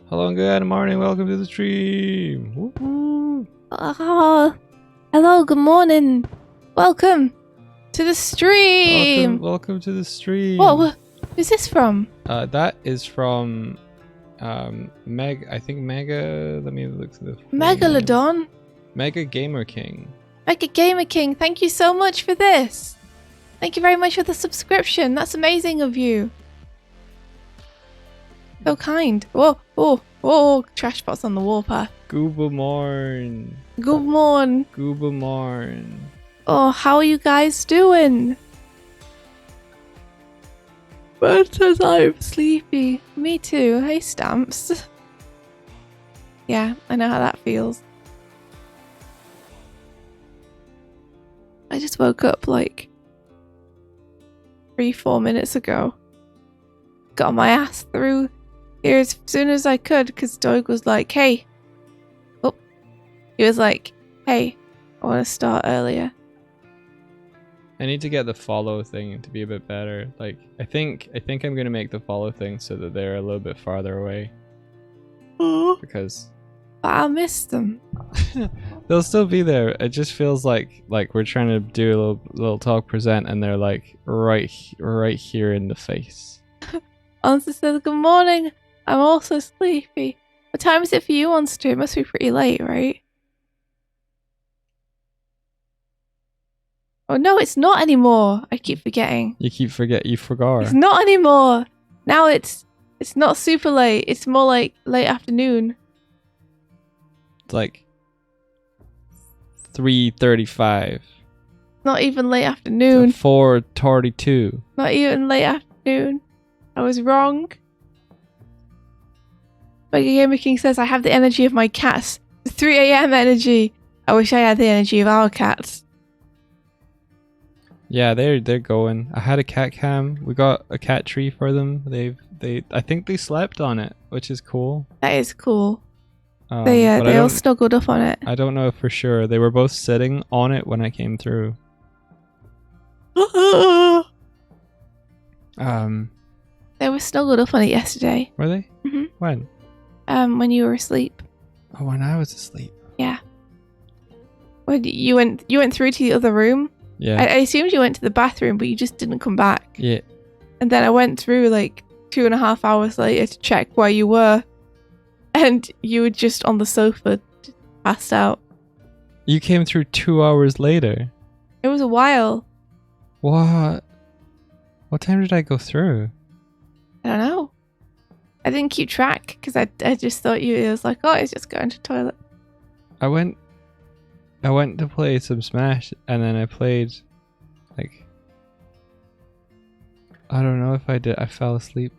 Hello and good morning. Welcome to the stream. Woo-hoo. Oh, hello, good morning. Welcome to the stream. Welcome to the stream. Whoa, who's this from? That is from I think Mega. Let me look at the Megalodon. Mega Gamer King. Mega Gamer King, thank you so much for this. Thank you very much for the subscription. That's amazing of you. So kind. Whoa, trash pots on the warpath. Gooba morn. Good morning. Gooba morn. Oh, how are you guys doing? Bird says I'm sleepy. Me too. Hey, Stamps. Yeah, I know how that feels. I just woke up like 3-4 minutes ago. Got my ass through here as soon as I could because Doig was like, hey. Oh, he was like, hey, I want to start earlier. I need to get the follow thing to be a bit better. Like, I think I'm gonna make the follow thing so that they're a little bit farther away. Because But I missed them. they'll still be there. It just feels like we're trying to do a little talk present, and they're like right here in the face. Answer says, good morning. I'm also sleepy. What time is it for you on stream? It must be pretty late, right? Oh no, it's not anymore. I keep forgetting. You forgot. It's not anymore. Now it's not super late. It's more like late afternoon. It's like 3:35. Not even late afternoon. 4:32. Not even late afternoon. I was wrong. Mega Gamer King says, I have the energy of my cats. The 3 a.m. energy. I wish I had the energy of our cats. Yeah, they're going. I had a cat cam. We got a cat tree for them. I think they slept on it, which is cool. That is cool. They all snuggled up on it. I don't know for sure. They were both sitting on it when I came through. They were snuggled up on it yesterday. Were they? Mm-hmm. When? When you were asleep. Oh, when I was asleep. Yeah. When you went through to the other room. Yeah. I assumed you went to the bathroom, but you just didn't come back. Yeah. And then I went through like 2.5 hours later to check where you were. And you were just on the sofa, passed out. You came through 2 hours later. It was a while. What? What time did I go through? I don't know. I didn't keep track because I just thought it was like, oh, it's just going to the toilet. I went to play some Smash, and then I played, like, I don't know if I did. I fell asleep.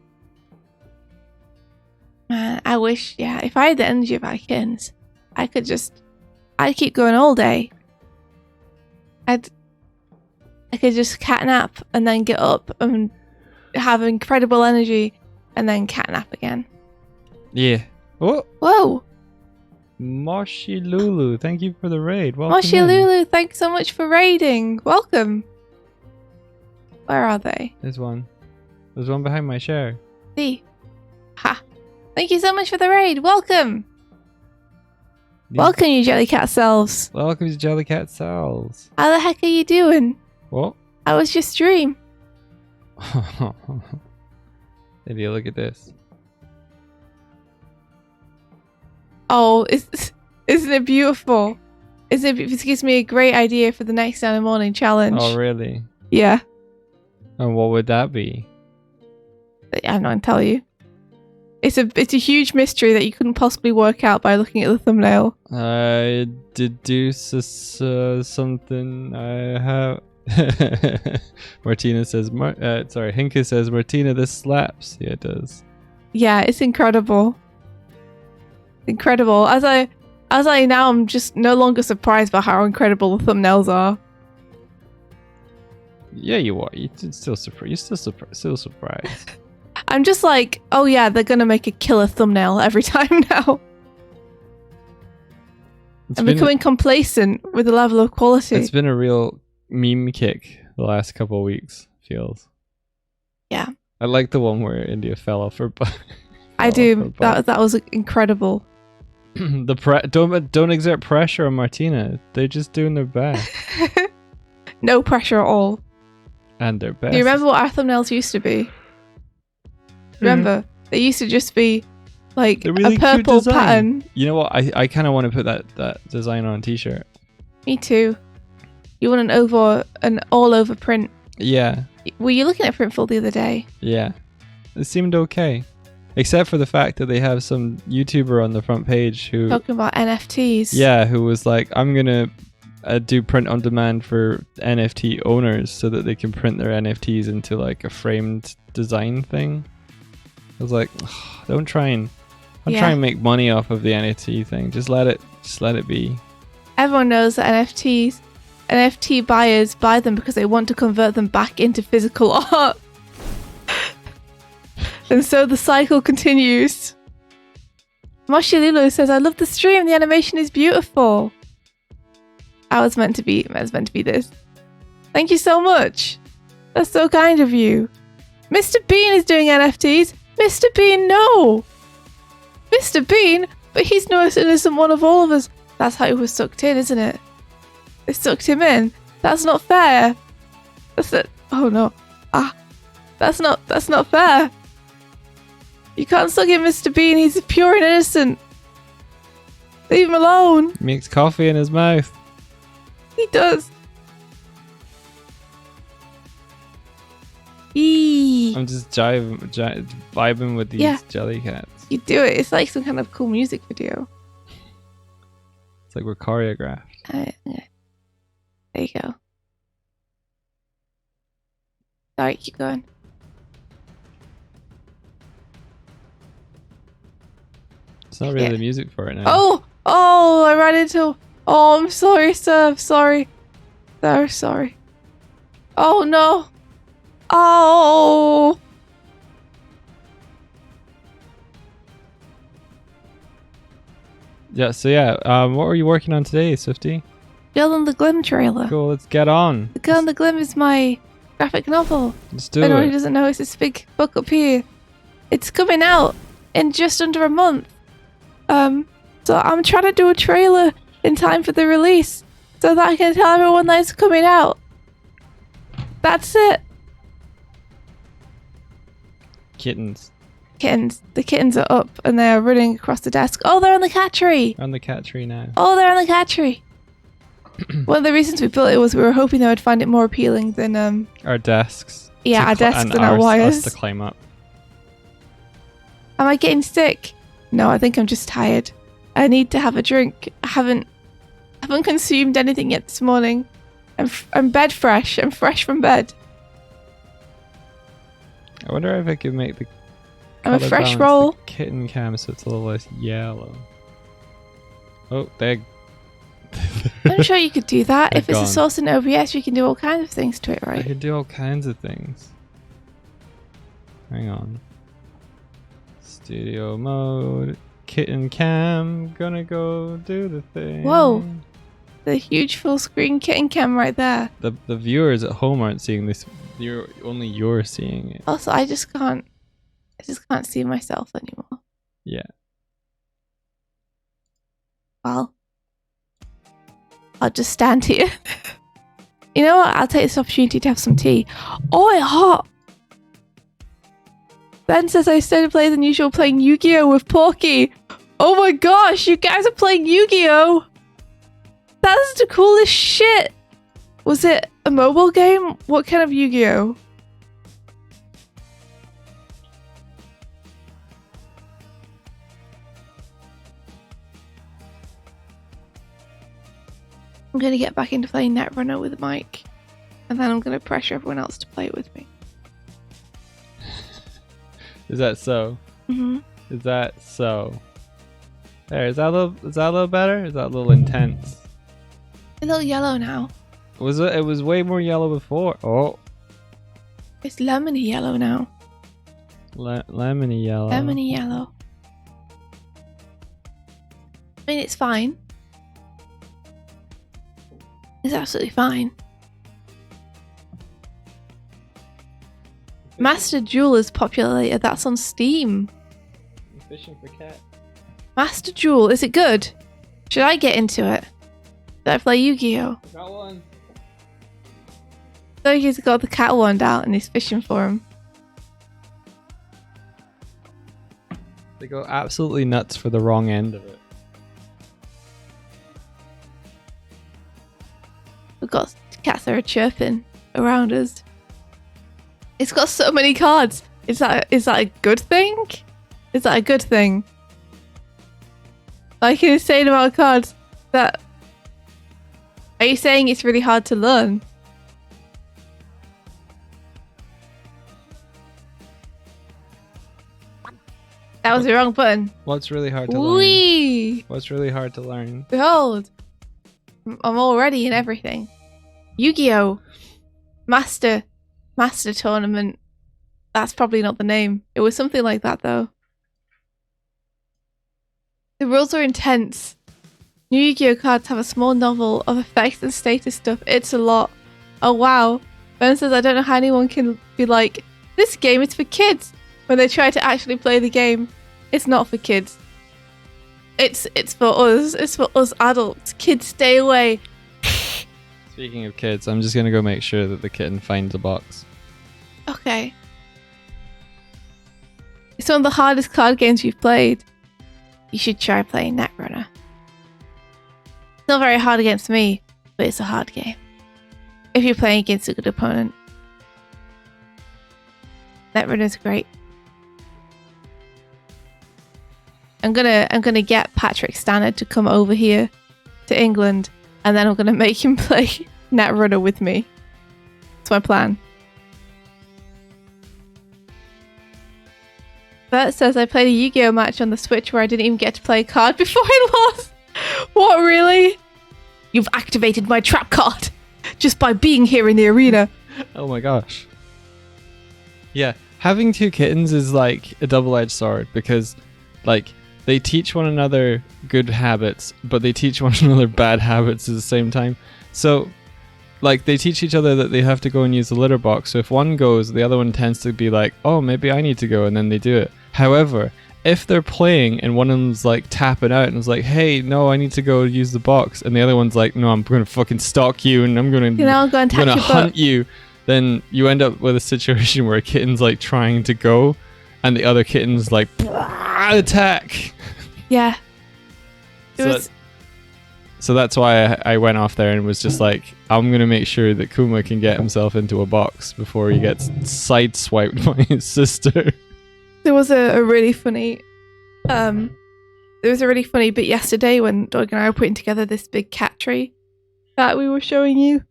Man, I wish, yeah, if I had the energy of Vikings, I'd keep going all day. I could just catnap and then get up and have incredible energy and then catnap again. Yeah. Oh, Whoa! Moshi Lulu, thank you for the raid. Welcome Moshi in. Lulu, thanks so much for raiding. Welcome. Where are they? There's one. There's one behind my chair. See. Ha. Thank you so much for the raid. Welcome. Welcome, you Jellycat selves. Welcome to Jellycat Cells. How the heck are you doing? What? How was your stream? Maybe look at this. Oh, isn't it beautiful? This gives me a great idea for the next Sunday morning challenge. Oh, really? Yeah. And what would that be? I'm not going to tell you. It's a huge mystery that you couldn't possibly work out by looking at the thumbnail. I deduce something. I have. Martina says, Hinka says, Martina, this slaps. Yeah, it does. Yeah, it's incredible. Incredible. As I now, I'm just no longer surprised by how incredible the thumbnails are. Yeah, you are. You're still surprised. I'm just like, oh yeah, they're gonna make a killer thumbnail every time now. I'm becoming complacent with the level of quality. It's been a real meme kick the last couple of weeks, feels. Yeah. I like the one where India fell off her butt. I do. That was incredible. Don't exert pressure on Martina. They're just doing their best. No pressure at all. And their best. Do you remember what our thumbnails used to be? Remember? They used to just be like really a purple pattern. You know what? I kind of want to put that design on a t-shirt. Me too. You want an all over print? Yeah. Were you looking at Printful the other day? Yeah. It seemed okay. Except for the fact that they have some YouTuber on the front page who... Talking about NFTs. Yeah, who was like, I'm going to do print on demand for NFT owners so that they can print their NFTs into like a framed design thing. I was like, don't try and make money off of the NFT thing. Just let it be. Everyone knows that NFT buyers buy them because they want to convert them back into physical art. And so the cycle continues. Moshi Lulu says, I love the stream. The animation is beautiful. I was meant to be this. Thank you so much. That's so kind of you. Mr. Bean is doing NFTs. Mr. Bean, no. Mr. Bean? But he's no innocent one of all of us. That's how he was sucked in, isn't it? They sucked him in. That's not fair. That's it. Oh no. That's not fair. You can't suck in Mr. Bean. He's pure and innocent. Leave him alone. He makes coffee in his mouth. He does. Eee. I'm just vibing with these jelly cats. You do it. It's like some kind of cool music video. It's like we're choreographed. Yeah. There you go. Sorry, keep going. It's not really the music for it now. Oh, I ran into... Oh, I'm sorry, sir. I'm sorry. So sorry. Oh, no. Oh. Yeah, so what were you working on today, Swifty? GIRL and the GLIM trailer. Cool, let's get on. The GIRL and the GLIM is my graphic novel. Let's do it. Anyone who doesn't know, it's this big book up here. It's coming out in just under a month. So I'm trying to do a trailer in time for the release so that I can tell everyone that it's coming out. That's it. Kittens. The kittens are up and they're running across the desk. Oh, they're on the cat tree. On the cat tree now. Oh, they're on the cat tree. One of the reasons we built it was we were hoping they would find it more appealing than our desks. Yeah, our desks and our wires. Us to climb up. Am I getting sick? No, I think I'm just tired. I need to have a drink. I haven't consumed anything yet this morning. I'm bed fresh. I'm fresh from bed. I wonder if I could make the I'm a fresh roll. The kitten cam so it's a little less yellow. Oh, they're I'm sure you could do that. If it's a source in OBS, you can do all kinds of things to it, right? I could do all kinds of things. Hang on. Studio mode. Kitten cam. Gonna go do the thing. Whoa. The huge full screen kitten cam right there. The viewers at home aren't seeing this. Only you're seeing it. Also, I just can't see myself anymore. Yeah. Well, I'll just stand here. You know what? I'll take this opportunity to have some tea. Oh, it's hot. Ben says I started playing than usual playing Yu-Gi-Oh with Porky. Oh my gosh, you guys are playing Yu-Gi-Oh! That's the coolest shit. Was it a mobile game? What kind of Yu-Gi-Oh? I'm going to get back into playing Netrunner with Mike. And then I'm going to pressure everyone else to play it with me. Is that so? Mm-hmm. Is that so? There, is that a little better? Is that a little intense? A little yellow now. Was it? It was way more yellow before. Oh. It's lemony yellow now. Lemony yellow. Lemony yellow. I mean, it's fine. It's absolutely fine. Master Duel is popular later. That's on Steam. fishing for cat. Master Jewel, is it good? Should I get into it? Should I play Yu-Gi-Oh? Got one. So he's got the cat wand out and he's fishing for him. They go absolutely nuts for the wrong end of it. We've got cats that are chirping around us. It's got so many cards. Is that a good thing? Is that a good thing? Like an insane amount of cards. That. Are you saying it's really hard to learn? That was the wrong button. What's really hard to Whee! learn? What's really hard to learn? Behold, I'm already in everything. Yu-Gi-Oh! Master Tournament. That's probably not the name. It was something like that though. The rules are intense. New Yu-Gi-Oh! Cards have a small novel of effects and status stuff. It's a lot. Oh wow. Ben says, I don't know how anyone can be like, this game is for kids, when they try to actually play the game. It's not for kids. It's for us. It's for us adults. Kids, stay away. Speaking of kids, I'm just gonna go make sure that the kitten finds a box. Okay. It's one of the hardest card games you've played. You should try playing Netrunner. It's not very hard against me, but it's a hard game. If you're playing against a good opponent. Netrunner's great. I'm gonna get Patrick Stannard to come over here to England, and then I'm gonna make him play Netrunner with me. That's my plan. Bert says I played a Yu-Gi-Oh match on the Switch where I didn't even get to play a card before I lost. What, really? You've activated my trap card just by being here in the arena. Oh my gosh. Yeah, having two kittens is like a double-edged sword because, like, they teach one another good habits, but they teach one another bad habits at the same time. So, like, they teach each other that they have to go and use the litter box. So if one goes, the other one tends to be like, oh, maybe I need to go, and then they do it. However, if they're playing and one of them's like tapping out and is like, hey, no, I need to go use the box, and the other one's like, no, I'm going to fucking stalk you and I'm going to hunt you, then you end up with a situation where a kitten's like trying to go and the other kitten's like, attack. Yeah. So that's why I went off there and was just like, I'm going to make sure that Kuma can get himself into a box before he gets sideswiped by his sister. There was a really funny bit yesterday when Doig and I were putting together this big cat tree that we were showing you.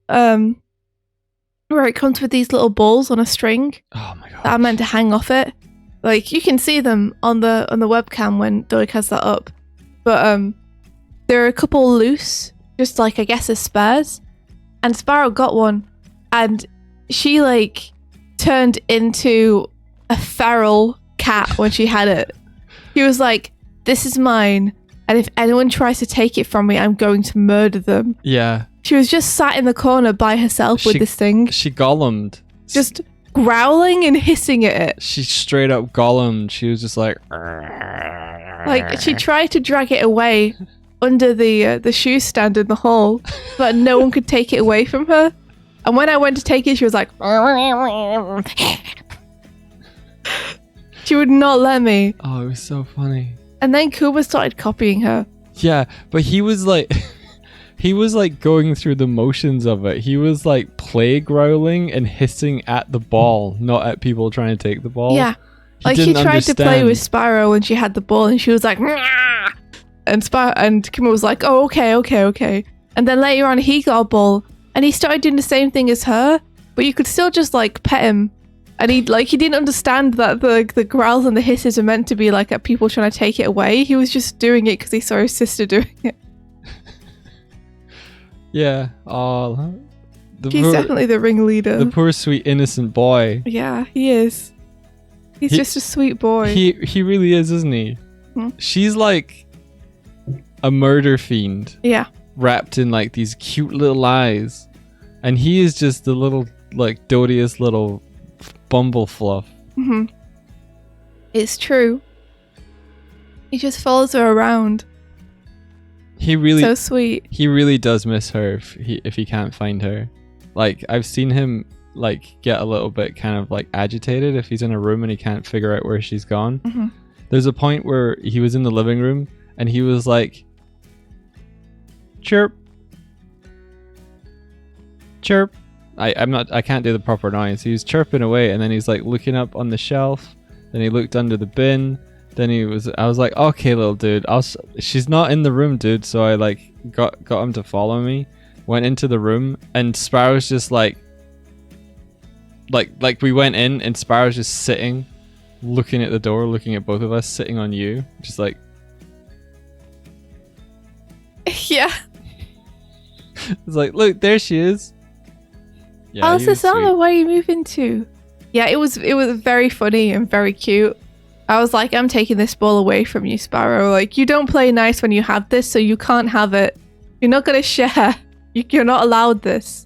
Where it comes with these little balls on a string. Oh my god. That are meant to hang off it. Like, you can see them on the webcam when Doig has that up. But there are a couple loose, just like, I guess, as spares. And Sparrow got one, and she like turned into a feral cat when she had it. He was like, this is mine, and if anyone tries to take it from me, I'm going to murder them. Yeah. She was just sat in the corner by herself with this thing. She golemed. Just growling and hissing at it. She straight up golemed. She was just like... Like, she tried to drag it away under the shoe stand in the hall, but no one could take it away from her. And when I went to take it, she was like... She would not let me. Oh, it was so funny. And then Kuba started copying her. Yeah, but he was like... He was like going through the motions of it. He was like play growling and hissing at the ball, not at people trying to take the ball. Yeah. Like, he tried to play with Spyro when she had the ball and she was like... Nah! And Kuma was like, oh, okay. And then later on he got a ball and he started doing the same thing as her, but you could still just like pet him. And he didn't understand that the growls and the hisses are meant to be like at people trying to take it away. He was just doing it because he saw his sister doing it. Yeah. Oh, he's definitely the ringleader. The poor sweet innocent boy. Yeah, he is. He's just a sweet boy. He really is, isn't he? Hmm? She's like a murder fiend. Yeah. Wrapped in like these cute little eyes. And he is just the little like dotiest little bumble fluff. Mm-hmm. It's true. He just follows her around. He really, So sweet. he really does miss her if he can't find her. Like, I've seen him like get a little bit kind of like agitated if he's in a room and he can't figure out where she's gone. Mm-hmm. There's a point where he was in the living room and he was like, chirp, chirp. I can't do the proper noise. He was chirping away and then he's like looking up on the shelf. Then he looked under the bin. Then I was like, okay, little dude, she's not in the room, dude. So I like got him to follow me, went into the room, and Sparrow's just like we went in and Sparrow's just sitting, looking at the door, looking at both of us, sitting on you, just like. Yeah. It's like, look, there she is. Yeah, How's the summer? Where are you moving to? Yeah, it was very funny and very cute. I was like, I'm taking this ball away from you, Sparrow. Like, you don't play nice when you have this, so you can't have it. You're not going to share. You're not allowed this.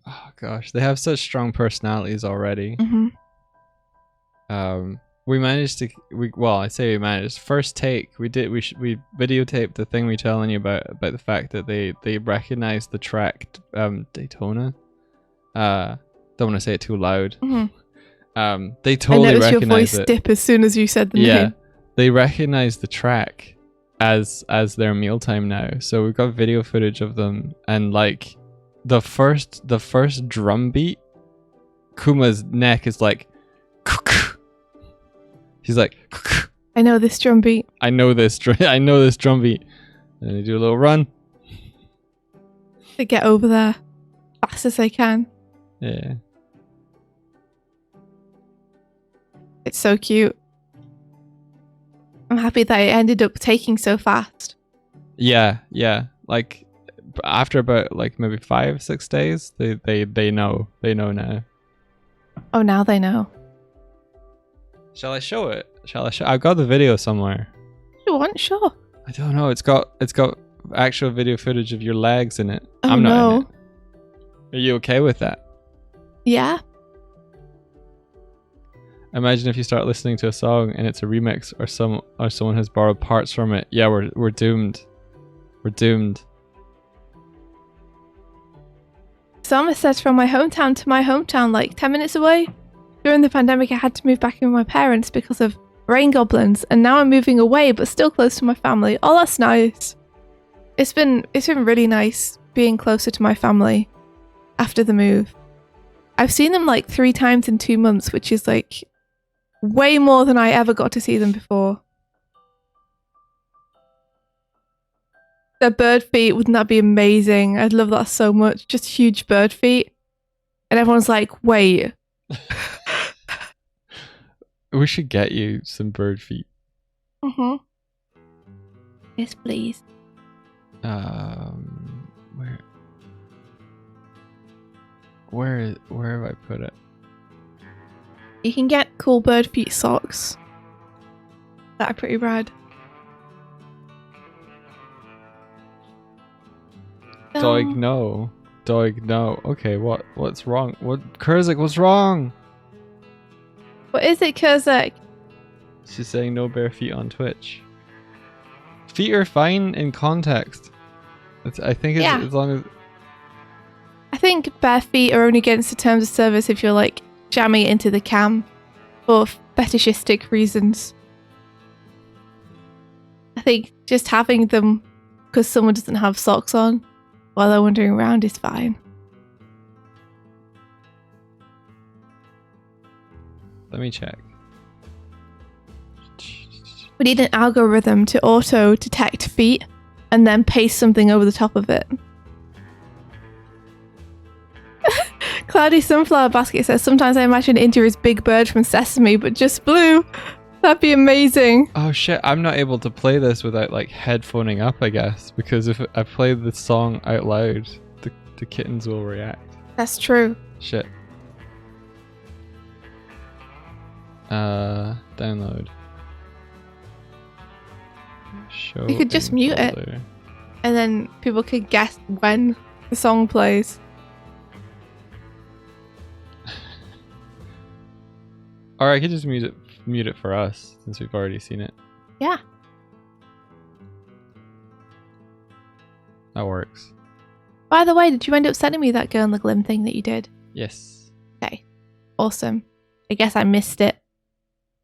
Oh gosh, they have such strong personalities already. Mm-hmm. We managed to. I say we managed. First take, we videotaped the thing we telling you about the fact that they recognized the track Daytona. Don't want to say it too loud. Mm-hmm. They totally I noticed your recognize voice it. dip as soon as you said the name. They recognize the track as their mealtime now. So we've got video footage of them, and like the first drum beat, Kuma's neck is like. He's like. I know this drum beat. I know this drum beat. And they do a little run. To get over there fast as they can. Yeah. It's so cute. I'm happy that it ended up taking so fast. Yeah. Like after about like maybe 5-6 days, they know now. Oh, now they know. Shall I show it? I've got the video somewhere. You want? Sure. I don't know. It's got actual video footage of your legs in it. Oh, I'm not no. in it. Are you okay with that? Yeah. Imagine if you start listening to a song and it's a remix or someone has borrowed parts from it. Yeah, we're doomed. We're doomed. Sama says from my hometown to my hometown, like 10 minutes away. During the pandemic, I had to move back in with my parents because of rain goblins, and now I'm moving away, but still close to my family. Oh, that's nice. It's been really nice being closer to my family after the move. I've seen them like 3 times in 2 months, which is like way more than I ever got to see them before. Their bird feet, wouldn't that be amazing? I'd love that so much. Just huge bird feet. And everyone's like, wait. We should get you some bird feet. Mm-hmm. Yes, please. Where have I put it? You can get cool bird feet socks. That are pretty rad. Doig, no. Doig, no. Okay, what's wrong? Kurzak, what's wrong? What is it, Kurzak? She's saying no bare feet on Twitch. Feet are fine in context. I think it's as long as... I think bare feet are only against the terms of service if you're like jamming it into the cam for fetishistic reasons. I think just having them because someone doesn't have socks on while they're wandering around is fine. Let me check. We need an algorithm to auto-detect feet and then paste something over the top of it. Cloudy Sunflower Basket says, sometimes I imagine India is Big Bird from Sesame, but just blue. That'd be amazing. Oh shit, I'm not able to play this without like headphoning up, I guess, because if I play the song out loud, the kittens will react. That's true. Shit. Download. Show. You could just mute it, and then people could guess when the song plays. Or I could just mute it for us since we've already seen it. Yeah. That works. By the way, did you end up sending me that Girl and the Glim thing that you did? Yes. Okay. Awesome. I guess I missed it.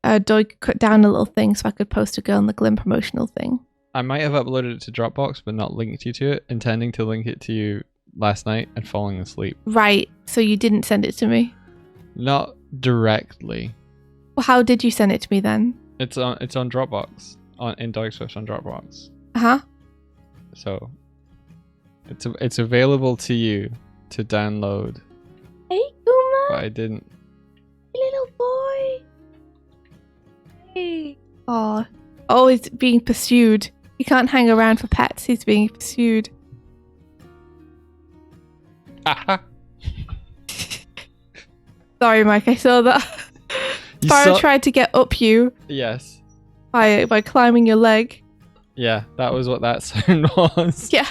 Doig cut down a little thing so I could post a Girl and the Glim promotional thing. I might have uploaded it to Dropbox, but not linked you to it, intending to link it to you last night and falling asleep. Right. So you didn't send it to me? Not directly. Well, how did you send it to me then? It's on Dropbox. In Doig Swift on Dropbox. Uh-huh. So it's available to you to download. Hey, Kuma. But I didn't. Little boy. Hey. Oh, he's being pursued. He can't hang around for pets. He's being pursued. Aha. Sorry, Mike. I saw that. Sparrow tried to get up you. Yes. By climbing your leg. Yeah, that was what that sound was. Yeah.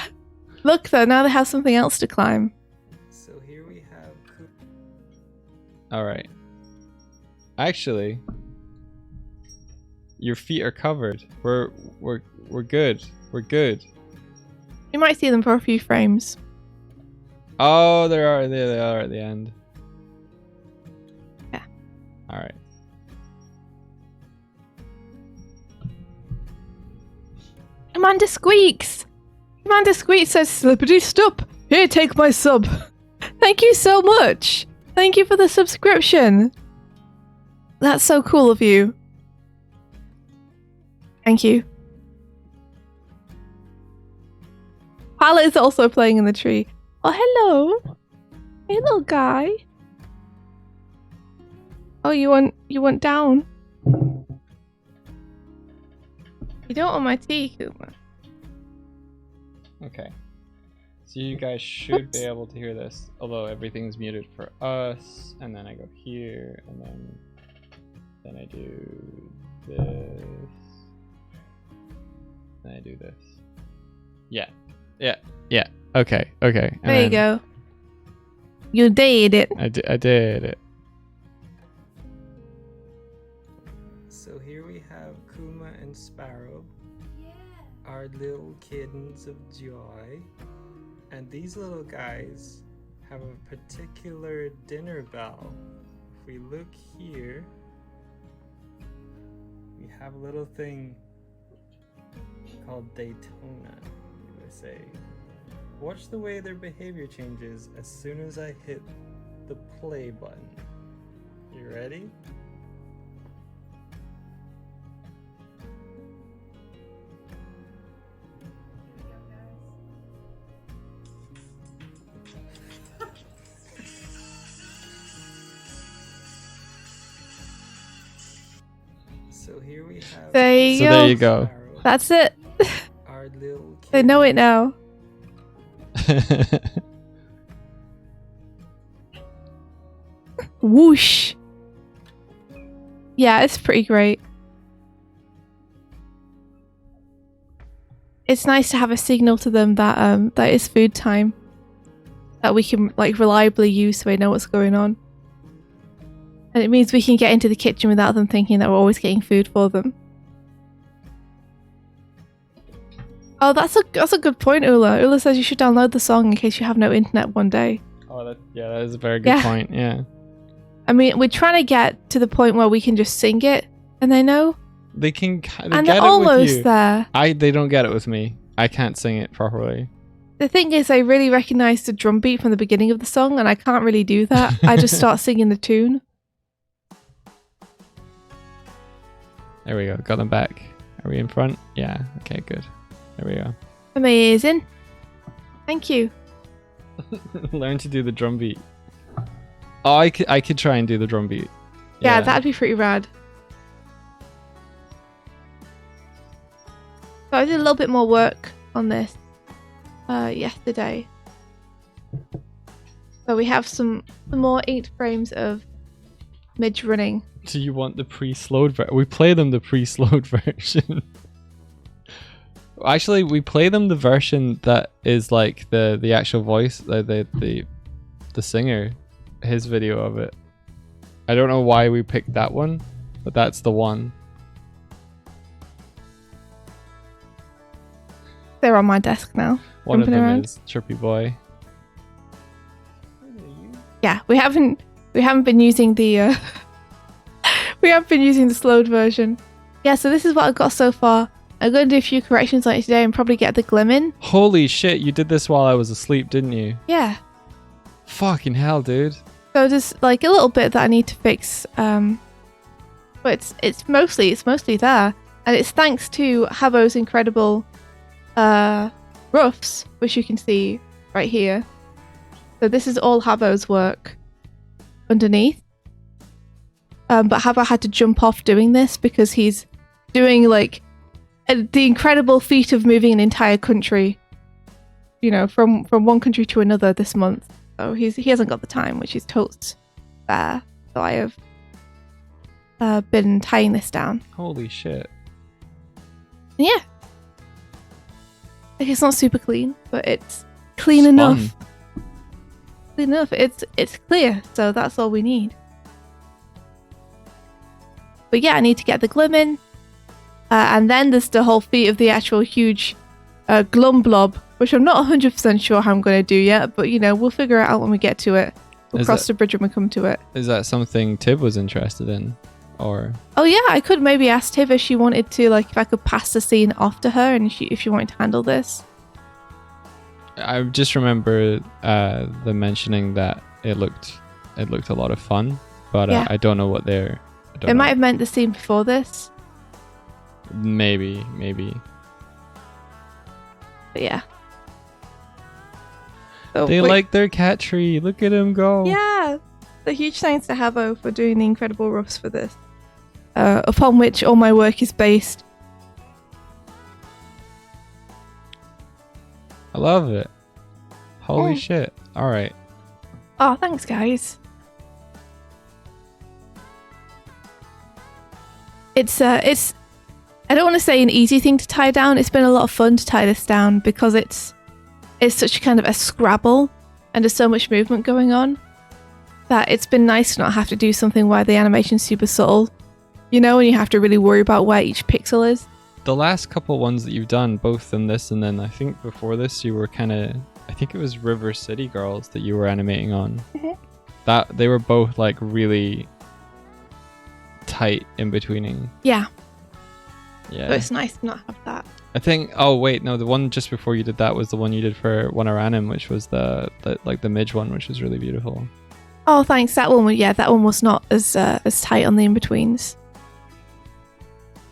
Look, though. Now they have something else to climb. So here we have. All right. Actually, your feet are covered. We're good. We're good. You might see them for a few frames. Oh, there they are at the end. Yeah. All right. Amanda Squeaks! Amanda Squeaks says, "Slippity stop! Here, take my sub!" Thank you so much! Thank you for the subscription! That's so cool of you. Thank you. Pilot is also playing in the tree. Oh, hello! Hey, little guy. Oh, you want down? You don't want my tea, Kuma. Okay. So you guys should be able to hear this, although everything's muted for us. And then I go here, and then I do this. Then I do this. Yeah. Okay. And There you go. You did it. I did it. So here we have Kuma and Sparrow, our little kittens of joy. And these little guys have a particular dinner bell. If we look here, we have a little thing called Daytona, USA. Watch the way their behavior changes as soon as I hit the play button. You ready? So here we have. There you go. Sparrow, That's it. our little They know it now. Whoosh. Yeah, it's pretty great. It's nice to have a signal to them that that is food time. That we can like reliably use so we know what's going on. And it means we can get into the kitchen without them thinking that we're always getting food for them. Oh, that's a good point, Ula. Ula says you should download the song in case you have no internet one day. Oh, that is a very good point. Yeah. I mean, we're trying to get to the point where we can just sing it, and they know. They can And get they're it almost with you. there. They don't get it with me. I can't sing it properly. The thing is, I really recognize the drum beat from the beginning of the song, and I can't really do that. I just start singing the tune. There we go. Got them back. Are we in front? Yeah. Okay, good. There we go. Amazing. Thank you. Learn to do the drum beat. Oh, I could try and do the drum beat. Yeah, that'd be pretty rad. So I did a little bit more work on this yesterday. So we have some more inked frames of Midge running. Do you want the pre-slowed version? We play them the pre-slowed version. Actually, we play them the version that is like the actual voice, the singer, his video of it. I don't know why we picked that one, but that's the one. They're on my desk now. One of jumping them around. is Chirpy Boy. Yeah, we haven't been using the we haven't been using the slowed version. Yeah, so this is what I've got so far. I'm going to do a few corrections on it today and probably get the glim in. Holy shit, you did this while I was asleep, didn't you? Yeah. Fucking hell, dude. So there's like a little bit that I need to fix, but it's mostly there, and it's thanks to Habbo's incredible roughs, which you can see right here. So this is all Habbo's work underneath. But Habbo had to jump off doing this because he's doing like the incredible feat of moving an entire country, you know, from one country to another this month. So he hasn't got the time, which is totes fair. So I have been tying this down. Holy shit. And yeah. Like, it's not super clean, but it's clean It's enough. fun. Clean enough. It's clear, so that's all we need. But yeah, I need to get the glim in. And then there's the whole feat of the actual huge glum blob, which I'm not 100% sure how I'm going to do yet, but you know, we'll figure it out when we get to it. We'll cross the bridge when we come to it. Is that something Tib was interested in? Or Oh yeah, I could maybe ask Tiv if she wanted to, like, if I could pass the scene off to her and if she wanted to handle this. I just remember the mentioning that it looked a lot of fun, but Yeah. I don't know what they're. It might have meant the scene before this, Maybe. but yeah. So, They like their cat tree. Look at him go. Yeah! So huge thanks to Habbo for doing the incredible roughs for this, upon which all my work is based. I love it. Holy Oh. shit. All right. Oh, thanks, guys. It's I don't want to say an easy thing to tie down. It's been a lot of fun to tie this down because it's such a kind of a scrabble and there's so much movement going on that it's been nice to not have to do something where the animation's super subtle, you know, and you have to really worry about where each pixel is. The last couple ones that you've done, both in this and then I think before this, you were I think it was River City Girls that you were animating on. Mhm. That they were both like really tight in betweening. Yeah, Yeah. but it's nice to not have that. I think. Oh wait, no. The one just before you did that was the one you did for One Aranum, which was the midge one, which was really beautiful. Oh, thanks. That one was not as tight on the in-betweens.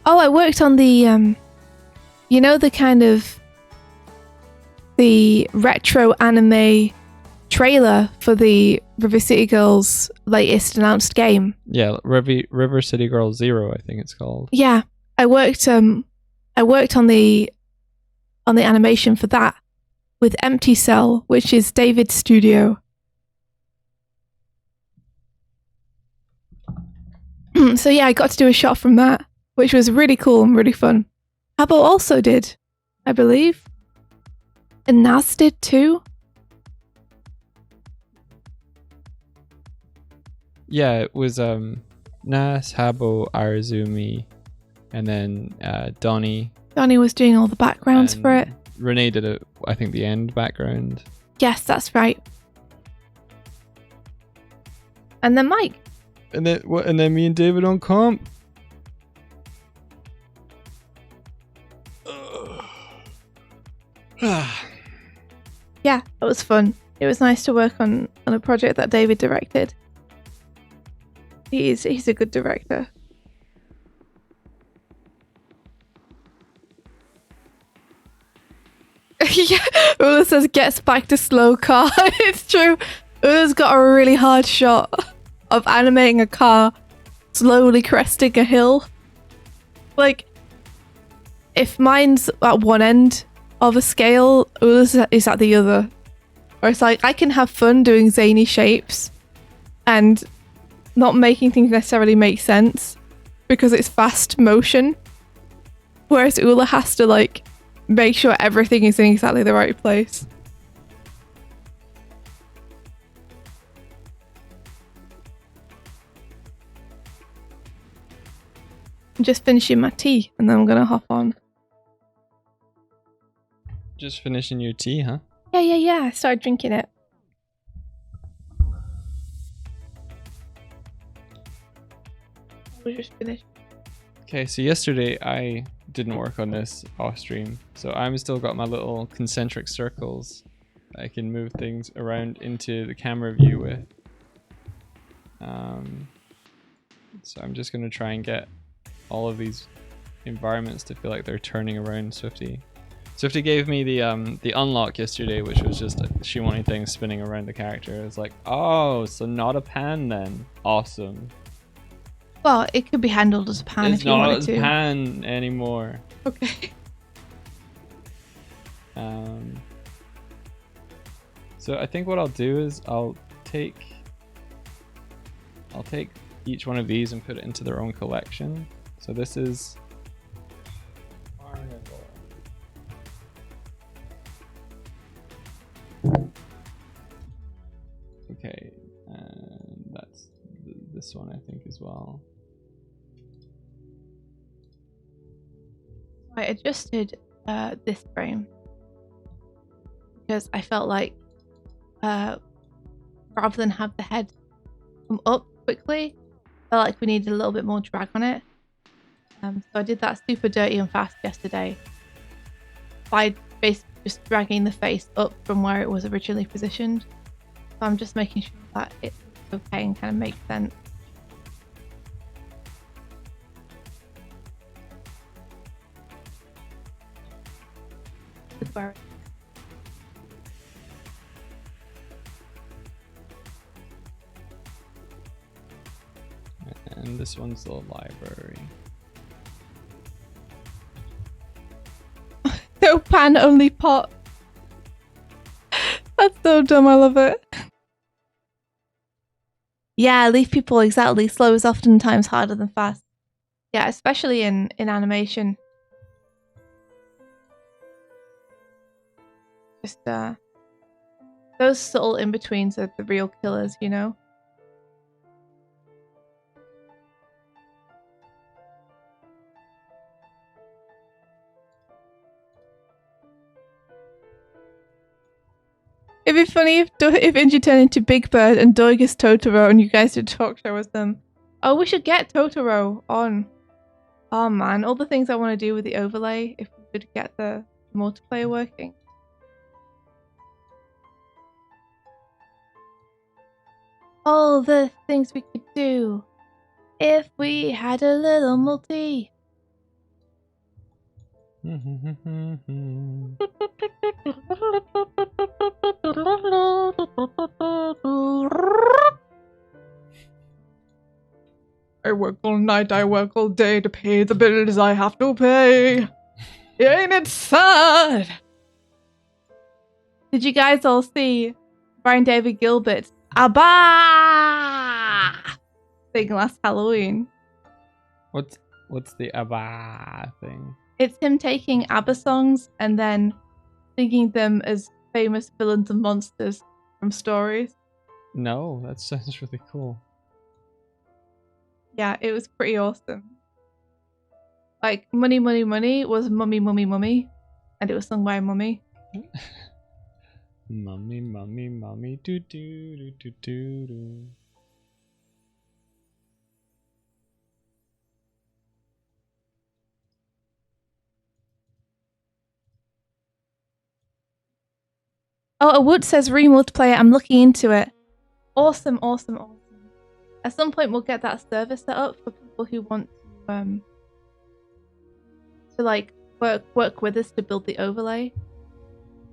Oh, I worked on the, you know, the kind of the retro anime trailer for the River City Girls' latest announced game. Yeah, River City Girl 0, I think it's called. Yeah, I worked on the animation for that with Empty Cell, which is David's studio. So yeah, I got to do a shot from that, which was really cool and really fun. Habbo also did, I believe. And Naz did too. Yeah, it was Nas, Habbo, Arizumi, and then Donnie. Donnie was doing all the backgrounds for it. Renee did it, I think, the end background. Yes, that's right. And then Mike. And then me and David on comp. Yeah, it was fun. It was nice to work on a project that David directed. He's a good director. Yeah, Ula says gets back to slow car. It's true. Ula's got a really hard shot of animating a car slowly cresting a hill. Like, if mine's at one end of a scale, Ula's is at the other. Or it's like, I can have fun doing zany shapes and not making things necessarily make sense because it's fast motion. Whereas Ula has to, like, make sure everything is in exactly the right place. I'm just finishing my tea and then I'm gonna hop on. Just finishing your tea, huh? Yeah. I started drinking it. We just finished. Okay, so yesterday I didn't work on this off stream, so I'm still got my little concentric circles that I can move things around into the camera view with. So I'm just gonna try and get all of these environments to feel like they're turning around Swifty. Swifty gave me the unlock yesterday, which was just she wanted things spinning around the character. I was like, oh, so not a pan then. Awesome. Well, it could be handled as a pan It's if you wanted not to. a pan anymore. Okay. So I think what I'll do is I'll take each one of these and put it into their own collection. So this is Carnival. Okay, and that's this one I think as well. I adjusted this frame because I felt like rather than have the head come up quickly, I felt like we needed a little bit more drag on it. So I did that super dirty and fast yesterday by basically just dragging the face up from where it was originally positioned. So I'm just making sure that it's okay and kind of makes sense. With where it- And this one's the library. No pan, only pot. That's so dumb, I love it. Yeah, leave people exactly. Slow is oftentimes harder than fast. Yeah, especially in animation. Just those subtle in-betweens are the real killers, you know? It'd be funny if Inji turned into Big Bird and Doig is Totoro and you guys did talk show with them. Oh, we should get Totoro on. Oh man, all the things I want to do with the overlay if we could get the multiplayer working. All the things we could do if we had a little multi. I work all night, I work all day to pay the bills I have to pay. Ain't it sad? Did you guys all see Brian David Gilbert's ABBA thing last Halloween? What's the ABBA thing? It's him taking ABBA songs and then singing them as famous villains and monsters from stories. No, that sounds really cool. Yeah, it was pretty awesome. Like, Money, Money, Money was Mummy, Mummy, Mummy, and it was sung by a mummy. Mummy, mummy, mummy, do do do do do do. Oh, a Wood says re-multiplayer. I'm looking into it. Awesome, awesome, awesome. At some point, we'll get that server set up for people who want to like work with us to build the overlay,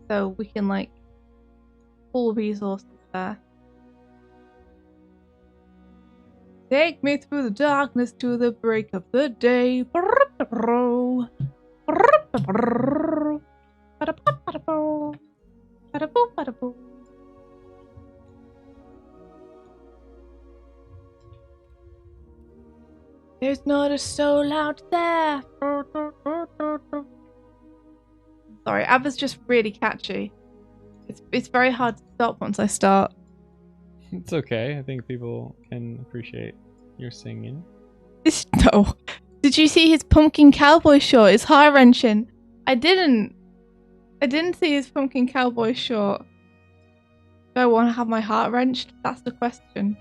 so we can like pull resources there. Take me through the darkness to the break of the day. There's not a soul out there. Sorry, ABBA's just really catchy. It's very hard to stop once I start. It's okay. I think people can appreciate your singing. No, Did you see his pumpkin cowboy short? It's heart-wrenching. I didn't see his pumpkin cowboy short. Do I want to have my heart wrenched? That's the question.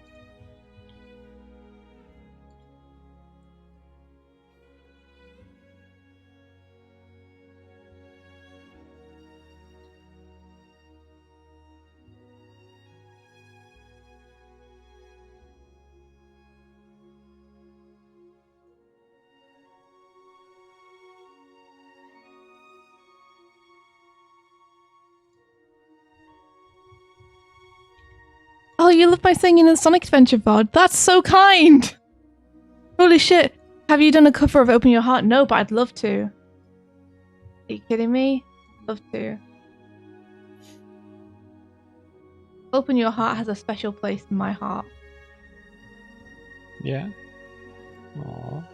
Oh, you love my singing in the Sonic Adventure VOD? That's so kind! Holy shit. Have you done a cover of Open Your Heart? No, but I'd love to. Are you kidding me? Love to. Open Your Heart has a special place in my heart. Yeah. Aww.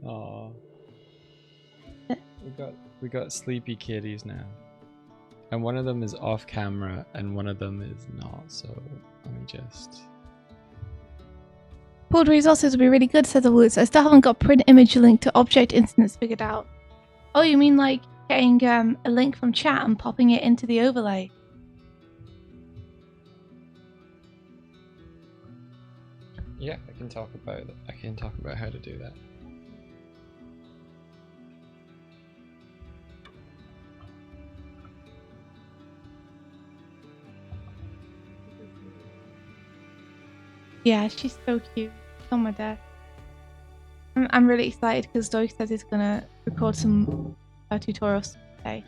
Aww. We got sleepy kitties now. And one of them is off camera and one of them is not, so let me just... Pulled resources would be really good, said the Woods. I still haven't got print image link to object instance figured out. Oh, you mean like getting a link from chat and popping it into the overlay? Yeah, I can talk about how to do that. Yeah, she's so cute. It's on my desk. I'm really excited because Doig says he's gonna record some tutorials today.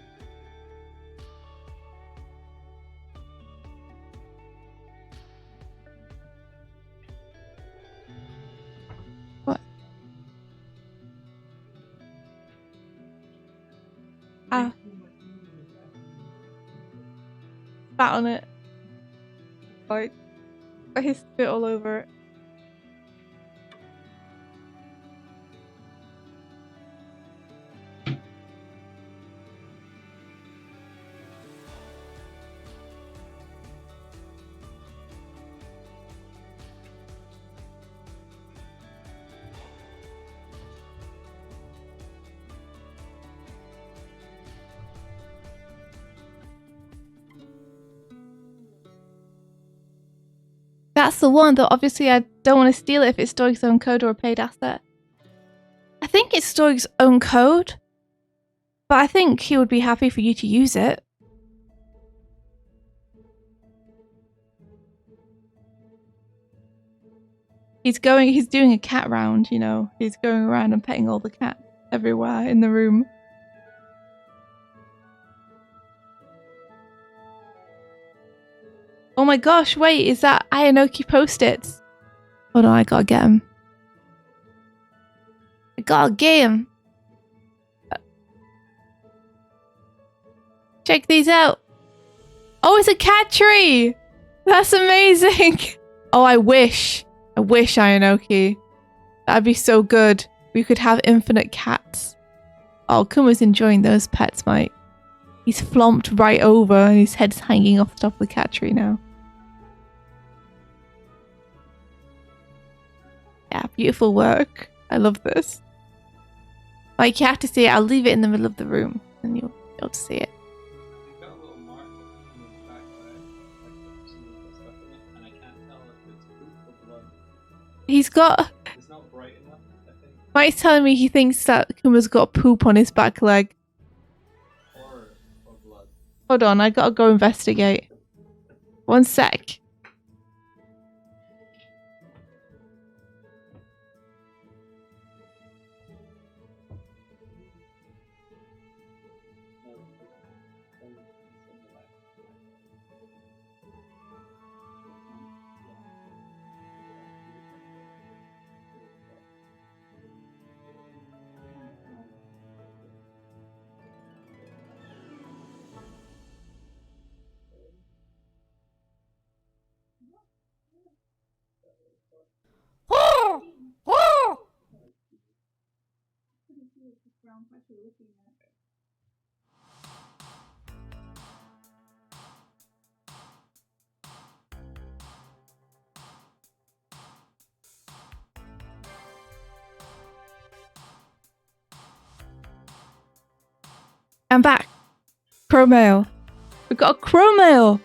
What? Ah. Spat on it. Like, I spit all over it. That's the one, though obviously I don't want to steal it if it's Doig's own code or a paid asset. I think it's Doig's own code, but I think he would be happy for you to use it. He's doing a cat round, you know. He's going around and petting all the cats everywhere in the room. Oh my gosh, wait, is that Ayanoki Post-its? Hold on, I gotta get him. I gotta get him. Check these out. Oh, it's a cat tree! That's amazing! Oh, I wish, Ayanoki. That'd be so good. We could have infinite cats. Oh, Kuma's enjoying those pets, Mike. He's flomped right over and his head's hanging off the top of the cat tree now. Yeah, beautiful work. I love this. Like, you have to see it. I'll leave it in the middle of the room and you'll be able to see it. He's got. It's not bright enough, I think. Mike's telling me he thinks that Kuma's got poop on his back leg. Or blood. Hold on, I gotta go investigate. One sec. I'm back. Crow mail. We've got a crow mail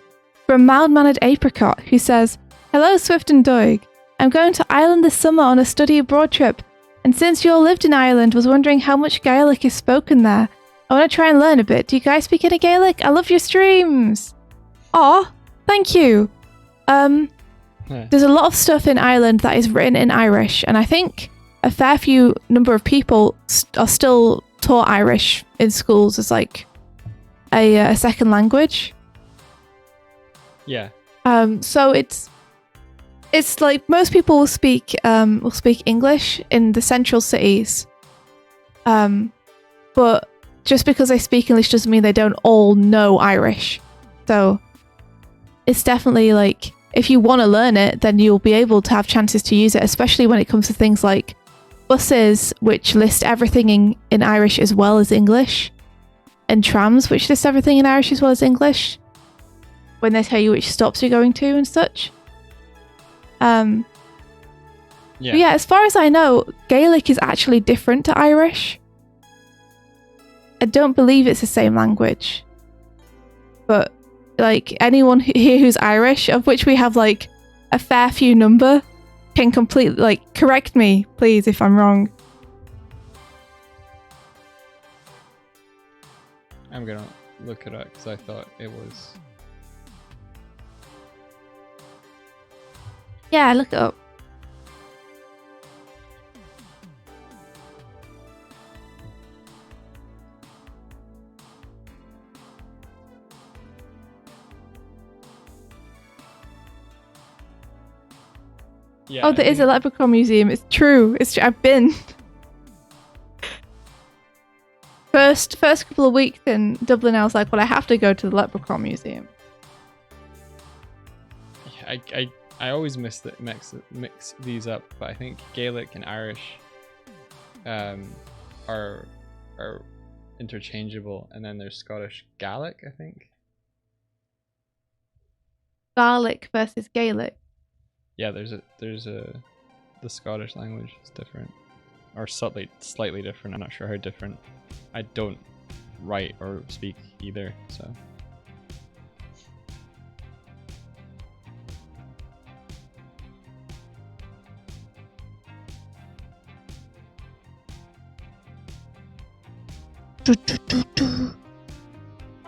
from Mild-Mannered Apricot who says, "Hello, Swift and Doig. I'm going to Ireland this summer on a study abroad trip, and since you all lived in Ireland, was wondering how much Gaelic is spoken there. I want to try and learn a bit. Do you guys speak any Gaelic? I love your streams." Aw, thank you. There's a lot of stuff in Ireland that is written in Irish, and I think a fair few number of people are still taught Irish in schools as like a second language. Yeah. So it's like most people will speak English in the central cities. But just because they speak English doesn't mean they don't all know Irish. So it's definitely like, if you want to learn it, then you'll be able to have chances to use it, especially when it comes to things like buses, which list everything in Irish as well as English, and trams, which list everything in Irish as well as English, when they tell you which stops you're going to and such. Yeah. But yeah, as far as I know, Gaelic is actually different to Irish. I don't believe it's the same language. But like anyone here who's Irish, of which we have like a fair few number, can completely like correct me, please, if I'm wrong. I'm gonna look it up because I thought it was. Yeah, look it up. Yeah. Oh, there is a leprechaun museum. It's true. It's true. I've been. First couple of weeks in Dublin, I was like, well, I have to go to the leprechaun museum. I always mix these up, but I think Gaelic and Irish are interchangeable, and then there's Scottish Gaelic, I think. Gaelic versus Gaelic. Yeah, there's the Scottish language is different, or slightly different. I'm not sure how different. I don't write or speak either, so.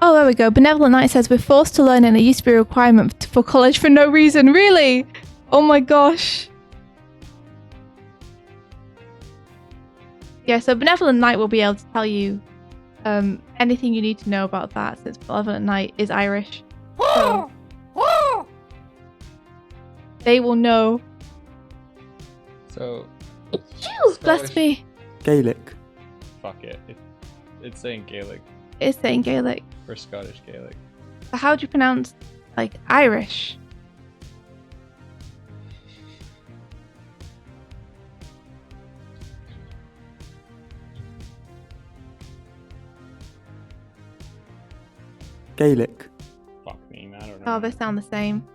Oh, there we go. Benevolent Knight says, we're forced to learn and it used to be a requirement for college for no reason. Really? Oh my gosh. Yeah, so Benevolent Knight will be able to tell you anything you need to know about that, since Benevolent Knight is Irish. So they will know. So. Bless me. Gaelic. Fuck it. It's saying Gaelic. It's saying Gaelic. Or Scottish Gaelic. So how do you pronounce, like, Irish? Gaelic. Fuck me, I don't know. Oh, they sound the same.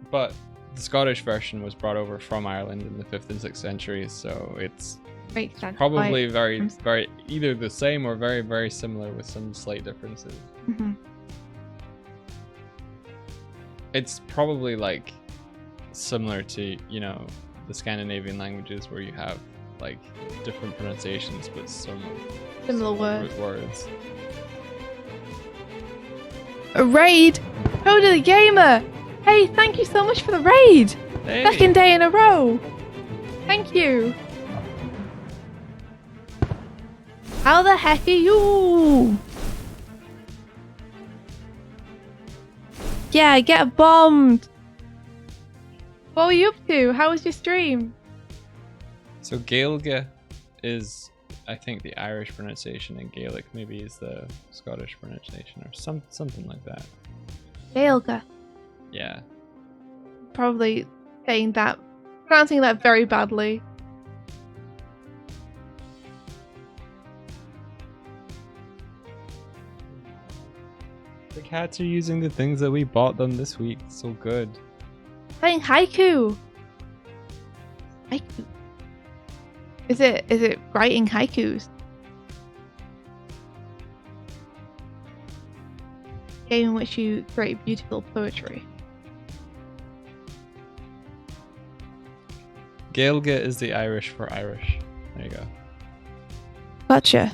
But the Scottish version was brought over from Ireland in the 5th and 6th centuries, so it's probably very either the same or very, very similar with some slight differences. Mm-hmm. It's probably like similar to, you know, the Scandinavian languages where you have like different pronunciations but some Similar words. words. A raid! Coda the Gamer! Hey, thank you so much for the raid! Hey. Second day in a row! Thank you! How the heck are you? Yeah, get bombed! What were you up to? How was your stream? So Gaeilge is, I think, the Irish pronunciation, and Gaelic maybe is the Scottish pronunciation, or something like that. Gaeilge. Yeah. Probably pronouncing that very badly. The cats are using the things that we bought them this week. So good. Playing haiku. Haiku. Is it writing haikus? Game in which you create beautiful poetry. Gaeilge is the Irish for Irish. There you go. Gotcha.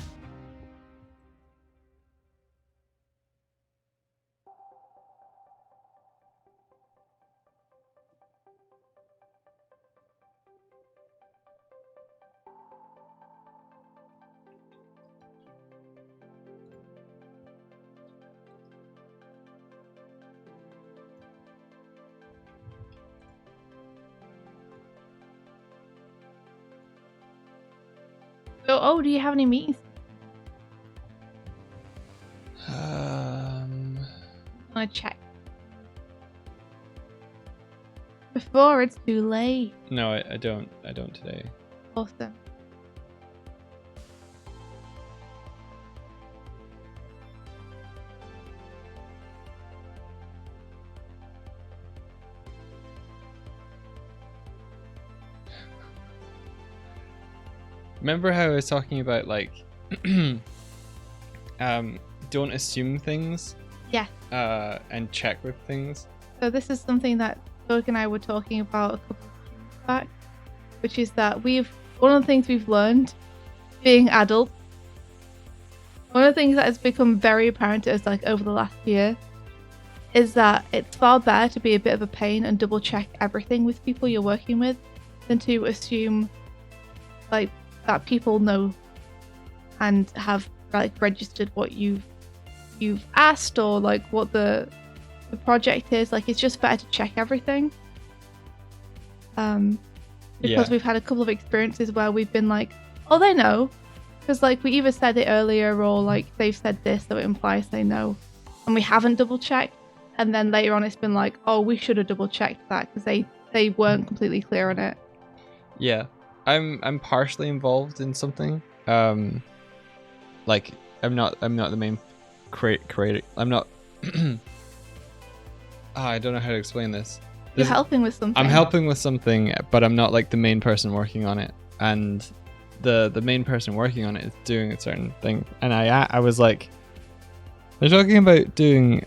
Oh, do you have any meetings? Um, I want to check. Before it's too late. no, I don't. I don't today. Awesome. Remember how I was talking about like, don't assume things. Yeah. And check with things. So this is something that Doig and I were talking about a couple of years back, which is that one of the things we've learned being adult, one of the things that has become very apparent to us like over the last year is that it's far better to be a bit of a pain and double check everything with people you're working with than to assume like that people know and have like registered what you've asked or like what the project is. Like it's just better to check everything. Because we've had a couple of experiences where we've been like, oh, they know, because like we either said it earlier or like they've said this, so it implies they know, and we haven't double checked, and then later on it's been like, oh, we should have double checked that because they weren't completely clear on it. Yeah, I'm partially involved in something. Like I'm not the main creator. I'm not. I don't know how to explain this. You're helping with something. I'm helping with something, but I'm not like the main person working on it. And the main person working on it is doing a certain thing. And I was like, they're talking about doing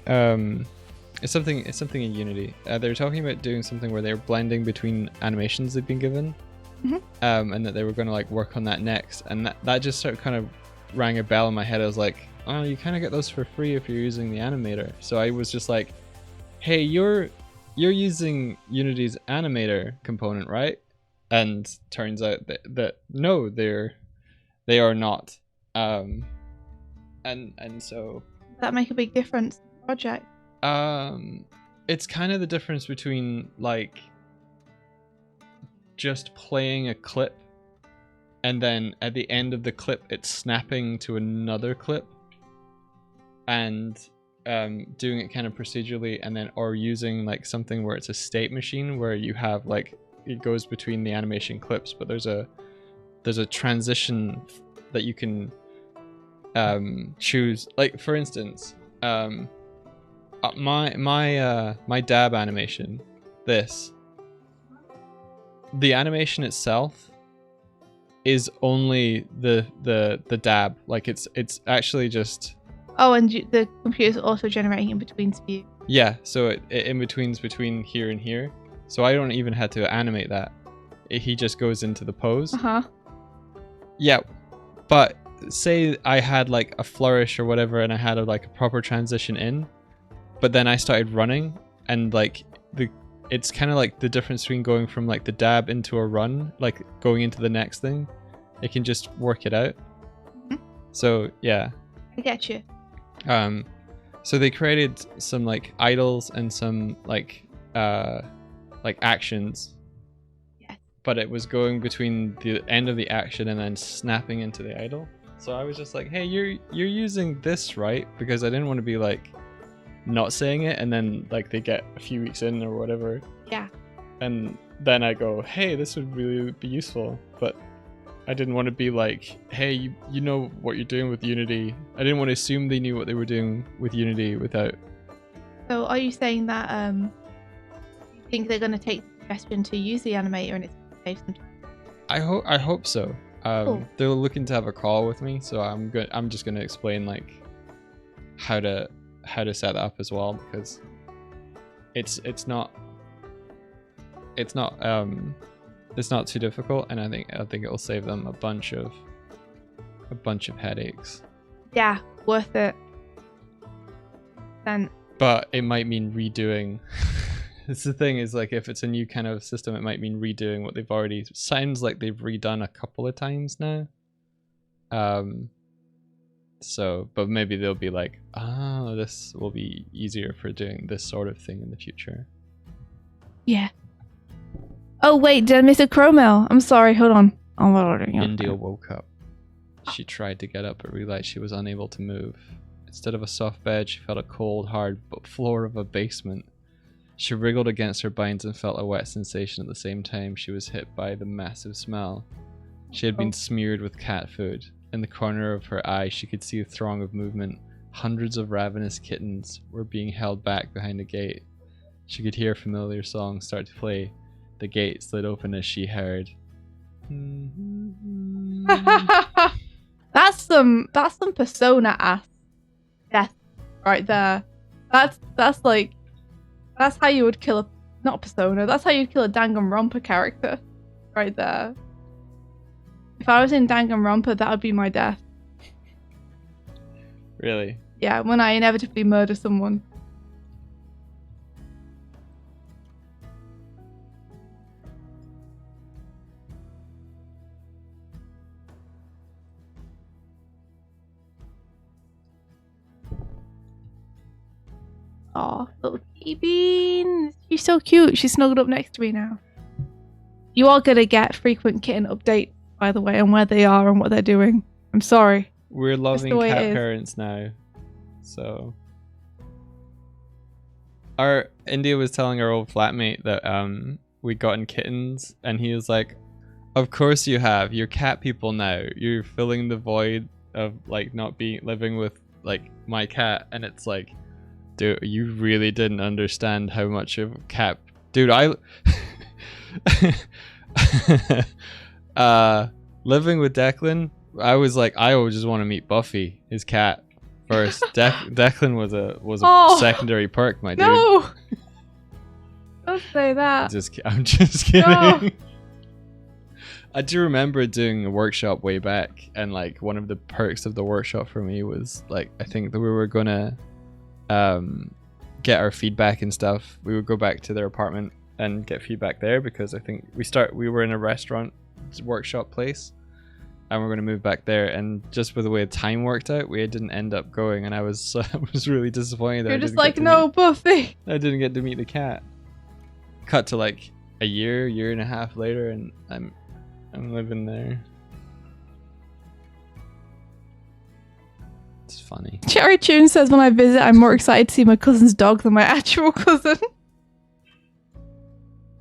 it's something in Unity. They're talking about doing something where they're blending between animations they've been given, and that they were going to like work on that next. And that just sort of kind of rang a bell in my head. I was like, oh, you kind of get those for free if you're using the animator. So I was just like, hey, you're using Unity's animator component, right? And turns out that no, they are not. And so does that make a big difference in the project? It's kind of the difference between like just playing a clip and then at the end of the clip it's snapping to another clip and doing it kind of procedurally, and then or using like something where it's a state machine where you have like it goes between the animation clips, but there's a transition that you can choose. Like for instance, my dab animation, the animation itself is only the dab. Like it's actually just. Oh, and the computer's also generating in between speed. Yeah, so it in between here and here, So I don't even have to animate that. He just goes into the pose. Yeah, but say I had like a flourish or whatever, and I had like a proper transition in, but then I started running, and like it's kind of like the difference between going from like the dab into a run, like going into the next thing. It can just work it out. So yeah, I get you. So they created some like idols and some like actions. Yes. But it was going between the end of the action and then snapping into the idol. So I was just like, hey, you're using this, right? Because I didn't want to be like not saying it and then like they get a few weeks in or whatever. Yeah. And then I go, hey, this would really be useful. But I didn't want to be like, hey, you know what you're doing with Unity. I didn't want to assume they knew what they were doing with Unity without. So are you saying that you think they're going to take the suggestion to use the animator and it's going to save some time? I hope so. Cool. They're looking to have a call with me, so I'm just gonna explain like how to set that up as well, because it's not too difficult, and I think it will save them a bunch of headaches. Yeah, worth it. Then. But it might mean redoing. It's the thing is like if it's a new kind of system, it might mean redoing what they've already. Sounds like they've redone a couple of times now. So, but maybe they'll be like, this will be easier for doing this sort of thing in the future. Yeah. Oh wait, did I miss a Chromel? I'm sorry. Hold on. India woke up. She tried to get up, but realized she was unable to move. Instead of a soft bed, she felt a cold, hard floor of a basement. She wriggled against her binds and felt a wet sensation at the same time. She was hit by the massive smell. She had been smeared with cat food. In the corner of her eye, she could see a throng of movement. Hundreds of ravenous kittens were being held back behind a gate. She could hear a familiar song start to play. The gate slid open as she heard. That's some Persona ass death right there. That's how you would kill not Persona. That's how you'd kill a Danganronpa character, right there. If I was in Danganronpa, that would be my death. Really? Yeah, when I inevitably murder someone. Aw, little kitty bean. She's so cute. She's snuggled up next to me now. You are gonna get frequent kitten updates, by the way, on where they are and what they're doing. I'm sorry. We're loving cat parents now. So our India was telling our old flatmate that we'd gotten kittens, and he was like, of course you have. You're cat people now. You're filling the void of like not living with like my cat. And it's like, dude, you really didn't understand how much of cat. Dude, living with Declan, I was like, I always just want to meet Buffy, his cat, first. Declan was a secondary perk, my dude. No, don't say that. I'm just kidding. No. I do remember doing a workshop way back, and like one of the perks of the workshop for me was like, I think that we were gonna get our feedback and stuff. We would go back to their apartment and get feedback there, because I think we were in a restaurant workshop place, and we're going to move back there, and just with the way time worked out, we didn't end up going, and I was really disappointed. You're just like, no, Buffy. I didn't get to meet the cat. Cut to like a year and a half later, and I'm living there. It's funny. Cherry Tune says, when I visit, I'm more excited to see my cousin's dog than my actual cousin.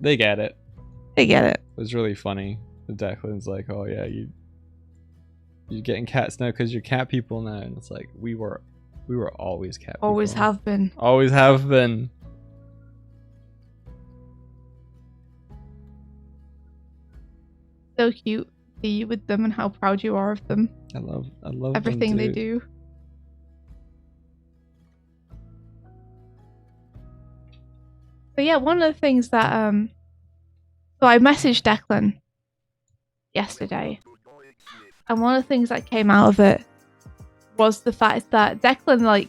They get it. They get it. It was really funny. Declan's like, oh yeah, you're getting cats now because you're cat people now, and it's like we were always cat people. Always have been. Always have been. So cute. See you with them and how proud you are of them. I love everything they do. So yeah, one of the things that So I messaged Declan yesterday, and one of the things that came out of it was the fact that Declan like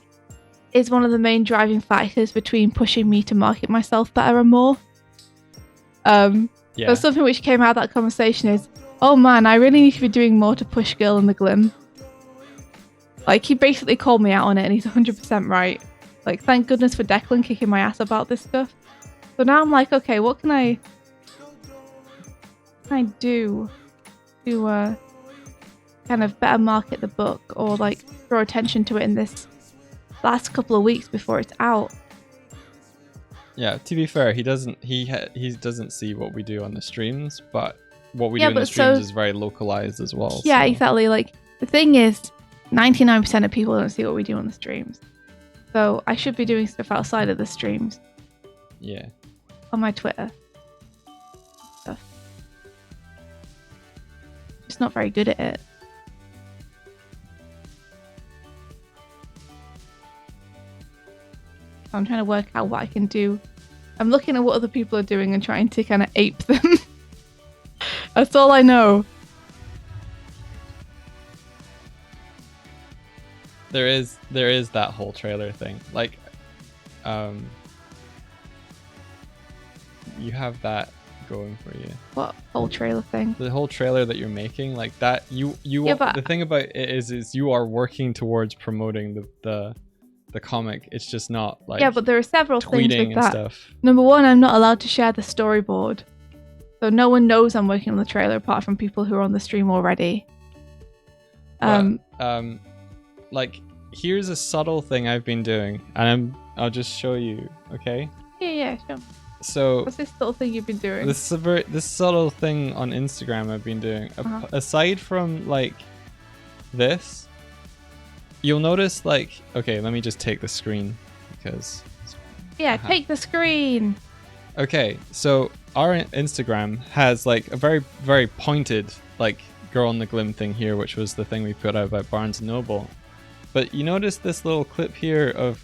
is one of the main driving factors between pushing me to market myself better and more. But something which came out of that conversation is, oh man, I really need to be doing more to push Girl and the Glim. Like, he basically called me out on it, and he's 100% right. Like, thank goodness for Declan kicking my ass about this stuff. So now I'm like, okay, what can I do to kind of better market the book, or like draw attention to it in this last couple of weeks before it's out? Yeah, to be fair, he doesn't see what we do on the streams, but what we do in the streams is very localized as well. Yeah, so. Exactly. Like, the thing is, 99% of people don't see what we do on the streams. So I should be doing stuff outside of the streams. Yeah. On my Twitter. Stuff. Just not very good at it. I'm trying to work out what I can do. I'm looking at what other people are doing and trying to kind of ape them. That's all I know. There is that whole trailer thing. Like, you have that going for you. What whole trailer thing? The whole trailer that you're making, like that. The thing about it is you are working towards promoting the comic. It's just not like, yeah, but there are several things with that. Stuff. Number one, I'm not allowed to share the storyboard, so no one knows I'm working on the trailer apart from people who are on the stream already. Like, here's a subtle thing I've been doing, and I'll just show you. Okay? Yeah, sure. So what's this little thing you've been doing? This subtle thing on Instagram I've been doing. Aside from like this. You'll notice, like, okay, let me just take the screen because... Yeah, take the screen. Okay, so our Instagram has like a very, very pointed, like, Girl and the Glim thing here, which was the thing we put out by Barnes & Noble. But you notice this little clip here of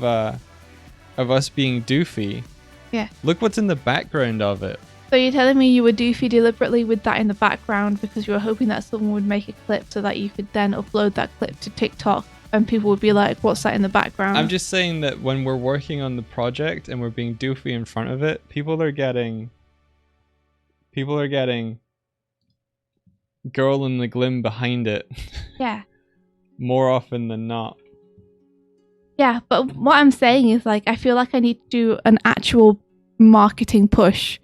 us being doofy. Yeah. Look what's in the background of it. So you're telling me you were doofy deliberately with that in the background because you were hoping that someone would make a clip so that you could then upload that clip to TikTok and people would be like, what's that in the background? I'm just saying that when we're working on the project and we're being doofy in front of it, people are getting Girl and the Glim behind it. Yeah. More often than not. Yeah, but what I'm saying is, like, I feel like I need to do an actual marketing push.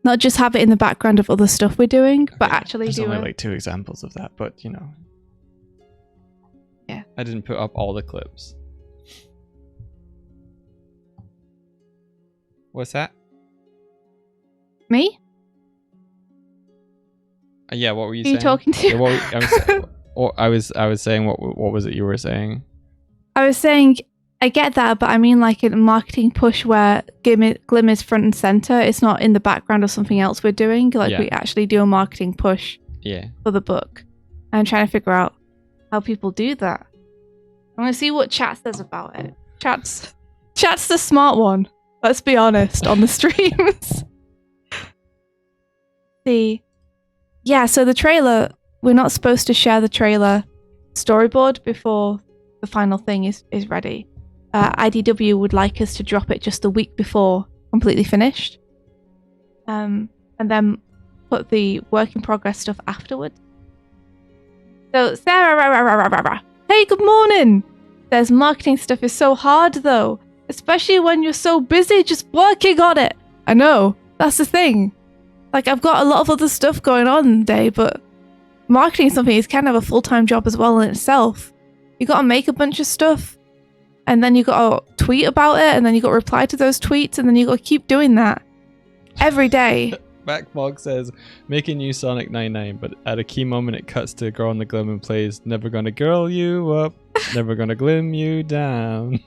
Not just have it in the background of other stuff we're doing, but actually There's only like 2 examples of that, but you know. Yeah. I didn't put up all the clips. What's that? Me? Yeah, what were you Who saying? Are you talking to? Yeah, I was saying, what was it you were saying? I was saying, I get that, but I mean like a marketing push where Glim is front and center. It's not in the background of something else we're doing. Like, we actually do a marketing push for the book. I'm trying to figure out how people do that. I want to see what chat says about it. Chat's the smart one. Let's be honest, on the streams. Yeah, so the trailer, we're not supposed to share the trailer storyboard before the final thing is ready. IDW would like us to drop it just the week before completely finished. And then put the work in progress stuff afterwards. So Sarah, hey, good morning. Says marketing stuff is so hard though, especially when you're so busy just working on it. I know, that's the thing. Like, I've got a lot of other stuff going on today, but marketing something is kind of a full-time job as well in itself. You got to make a bunch of stuff, and then you got to tweet about it, and then you got to reply to those tweets, and then you got to keep doing that every day. Backmog says, make a new Sonic 99, but at a key moment it cuts to Girl and the Glim and plays Never Gonna Girl You Up, Never Gonna Glim You Down.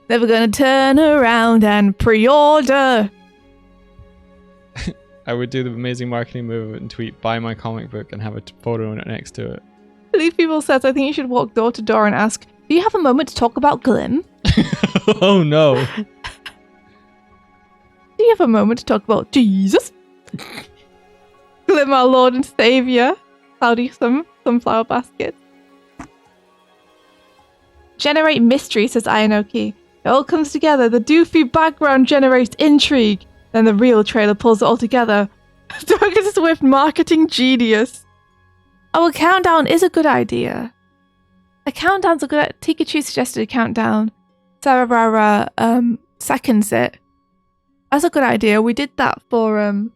Never gonna turn around and pre-order. I would do the amazing marketing move and tweet, buy my comic book, and have a photo next to it. Leaf People says, I think you should walk door to door and ask, do you have a moment to talk about Glim? Oh no. Do you have a moment to talk about Jesus? Glim, our Lord and Savior. Cloudy sunflower basket. Generate mystery, says Ayanoki. It all comes together. The doofy background generates intrigue. Then the real trailer pulls it all together. Doig is a swift marketing genius. Oh, a countdown is a good idea. A countdown's a good... Pikachu suggested a countdown. Sarah seconds it. That's a good idea. We did that for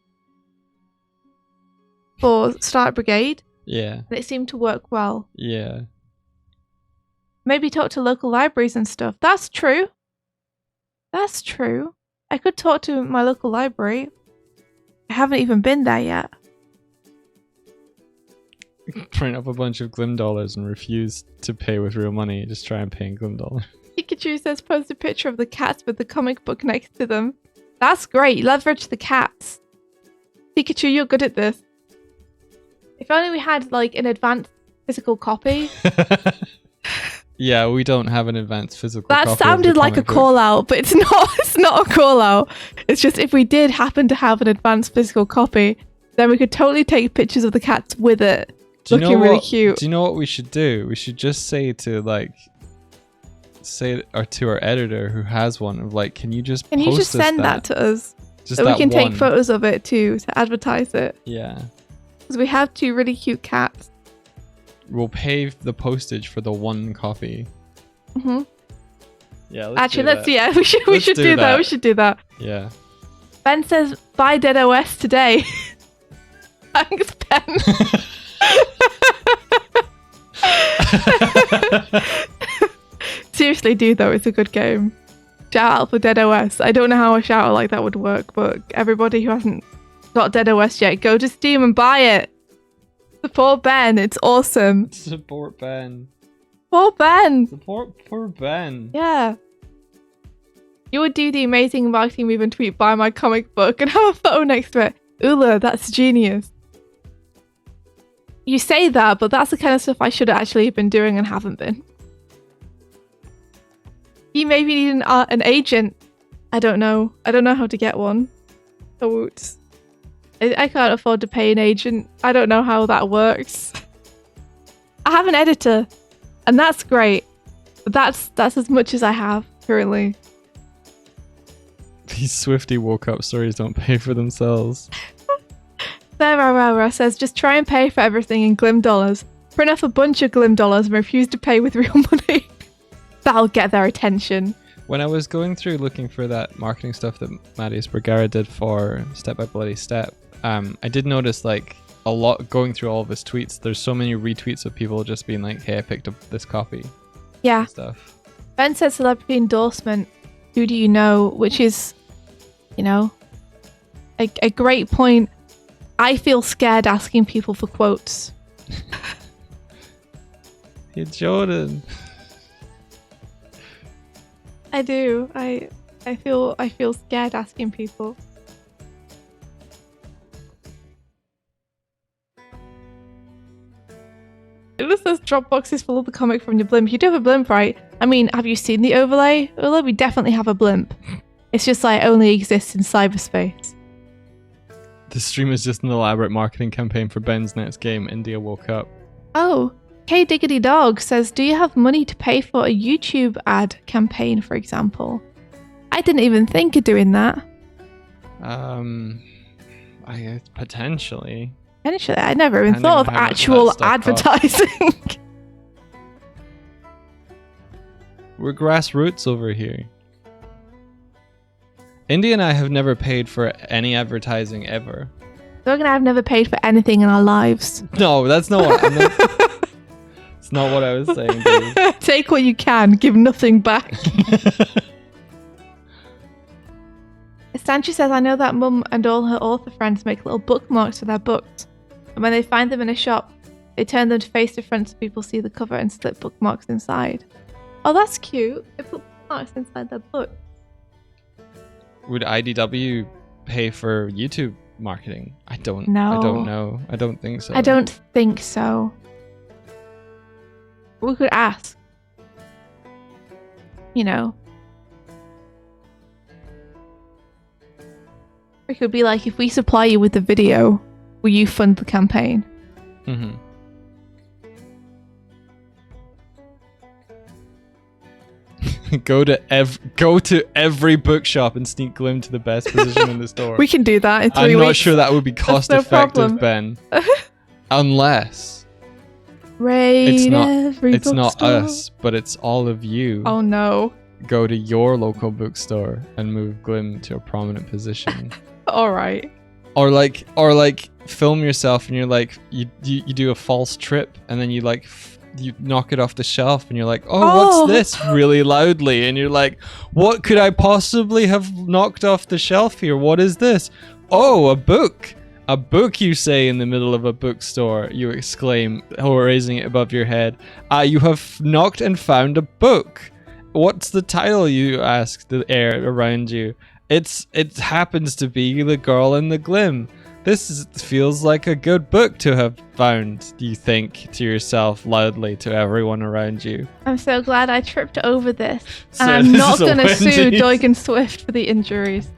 Start Brigade. Yeah. And it seemed to work well. Yeah. Maybe talk to local libraries and stuff. That's true. That's true. I could talk to my local library. I haven't even been there yet. Print up a bunch of Glim dollars and refuse to pay with real money. Just try and pay in Glim dollars. Pikachu says post a picture of the cats with the comic book next to them. That's great. Leverage the cats. Pikachu, you're good at this. If only we had like an advanced physical copy. Yeah, we don't have an advanced physical copy. That sounded like a call out, but it's not. It's not a call out. It's just if we did happen to have an advanced physical copy, then we could totally take pictures of the cats with it, looking really cute. Do you know what we should do? We should just say to our editor who has one of like, can you just send that to us just so we can take one. photos of it too to advertise it? Yeah, because we have 2 really cute cats. We'll pay the postage for the one copy. Mm-hmm. Yeah, we should do that. We should do that. Yeah. Ben says buy Dead OS today. Thanks, Ben. Seriously, do though. It's a good game. Shout out for Dead OS. I don't know how a shout out like that would work, but everybody who hasn't got Dead OS yet, go to Steam and buy it. Support Ben. It's awesome. Support Ben. Support Ben. Support for Ben. Yeah. You would do the amazing marketing move and tweet buy my comic book and have a photo next to it. Ula, that's genius. You say that, but that's the kind of stuff I should have actually been doing and haven't been. You maybe need an agent. I don't know. I don't know how to get one. Oh, I can't afford to pay an agent. I don't know how that works. I have an editor, and that's great. But that's as much as I have currently. These Swifty woke up stories don't pay for themselves. Sarah says just try and pay for everything in Glim dollars. Print off a bunch of Glim dollars and refuse to pay with real money. That'll get their attention. When I was going through looking for that marketing stuff that Marius Bergara did for Step by Bloody Step, I did notice like a lot going through all of his tweets. There's so many retweets of people just being like, "Hey, I picked up this copy." Yeah. Stuff. Ben said celebrity endorsement. Who do you know? Which is, a great point. I feel scared asking people for quotes. Hey, Jordan. I do. I feel scared asking people. It says Dropbox is full of the comic from your blimp. You do have a blimp, right? I mean, have you seen the overlay? Well, we definitely have a blimp. It's just like only exists in cyberspace. The stream is just an elaborate marketing campaign for Ben's next game, India Woke Up. Oh, K Diggity Dog says, do you have money to pay for a YouTube ad campaign, for example? I didn't even think of doing that. Potentially. Potentially, I never even thought of actual advertising. We're grassroots over here. Indy and I have never paid for any advertising ever. Doug and I have never paid for anything in our lives. No, that's not what it's not what I was saying, dude. Take what you can, give nothing back. Sanchez says, I know that Mum and all her author friends make little bookmarks for their books. And when they find them in a shop, they turn them to face to front so people see the cover and slip bookmarks inside. Oh, that's cute. They put bookmarks inside their book. Would IDW pay for YouTube marketing? I don't know. I don't think so. I don't think so. We could ask. It could be like, if we supply you with the video, will you fund the campaign? Mm-hmm. Go to every bookshop and sneak Glim to the best position in the store. We can do that in 3 I'm weeks. not sure that would be cost no effective, problem. Ben. Unless Raid every it's not bookstore. us, but it's all of you. Oh no. Go to your local bookstore and move Glim to a prominent position. All right. Or like film yourself and you're like you do a false trip and then you like you knock it off the shelf and you're like, oh, what's this, really loudly, and you're like, what could I possibly have knocked off the shelf here? What is this? Oh, a book, you say in the middle of a bookstore, you exclaim, raising it above your head. You have knocked and found a book. What's the title, you ask the air around you. It happens to be The Girl and the Glim. This feels like a good book to have found, you think to yourself loudly to everyone around you. I'm so glad I tripped over this. So And I'm this not is a going to sue Wendy's. Doig and Swift for the injuries.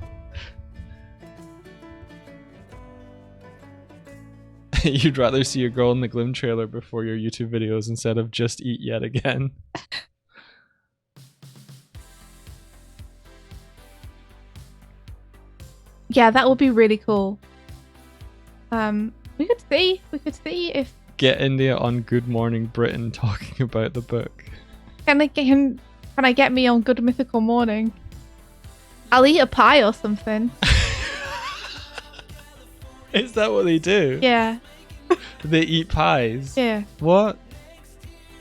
You'd rather see a Girl in the Glim trailer before your YouTube videos instead of just eat yet again. Yeah, that would be really cool. We could see if Get India on Good Morning Britain talking about the book. can I get me on Good Mythical Morning? I'll eat a pie or something. Is that what they do? Yeah, They eat pies? yeah. What?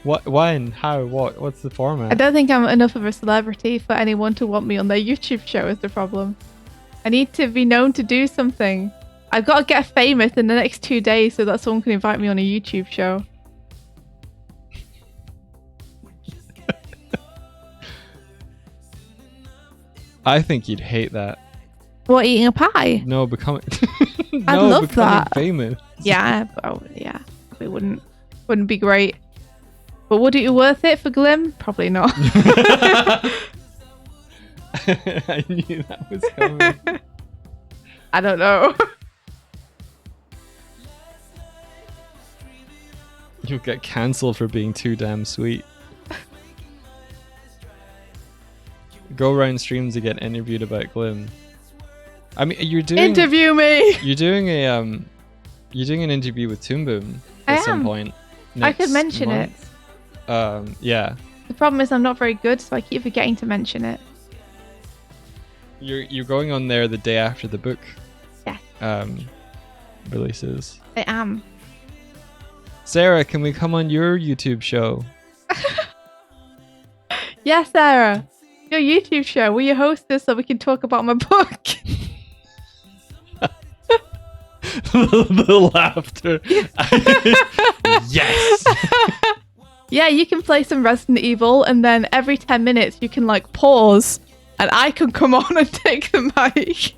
What? When? How? What? What's the format? I don't think I'm enough of a celebrity for anyone to want me on their YouTube show is the problem. I need to be known to do something. I've got to get famous in the next 2 days so that someone can invite me on a YouTube show. I think you'd hate that. What, eating a pie? No, becoming. I'd love becoming that. famous. Yeah, yeah. It wouldn't be great. But would it be worth it for Glim? Probably not. I knew that was coming. I don't know. You'll get cancelled for being too damn sweet. Go around streams to get interviewed about Glim. I mean, you're doing Interview me. You're doing an interview with Toon Boom I at some am. point. I could next mention month. Yeah. The problem is I'm not very good, so I keep forgetting to mention it. You're going on there the day after the book Yes. releases. I am. Sarah, can we come on your YouTube show? Yes, Sarah. Your YouTube show. Will you host this so we can talk about my book? The laughter. Yes. Yeah, you can play some Resident Evil, and then every 10 minutes you can like pause, and I can come on and take the mic.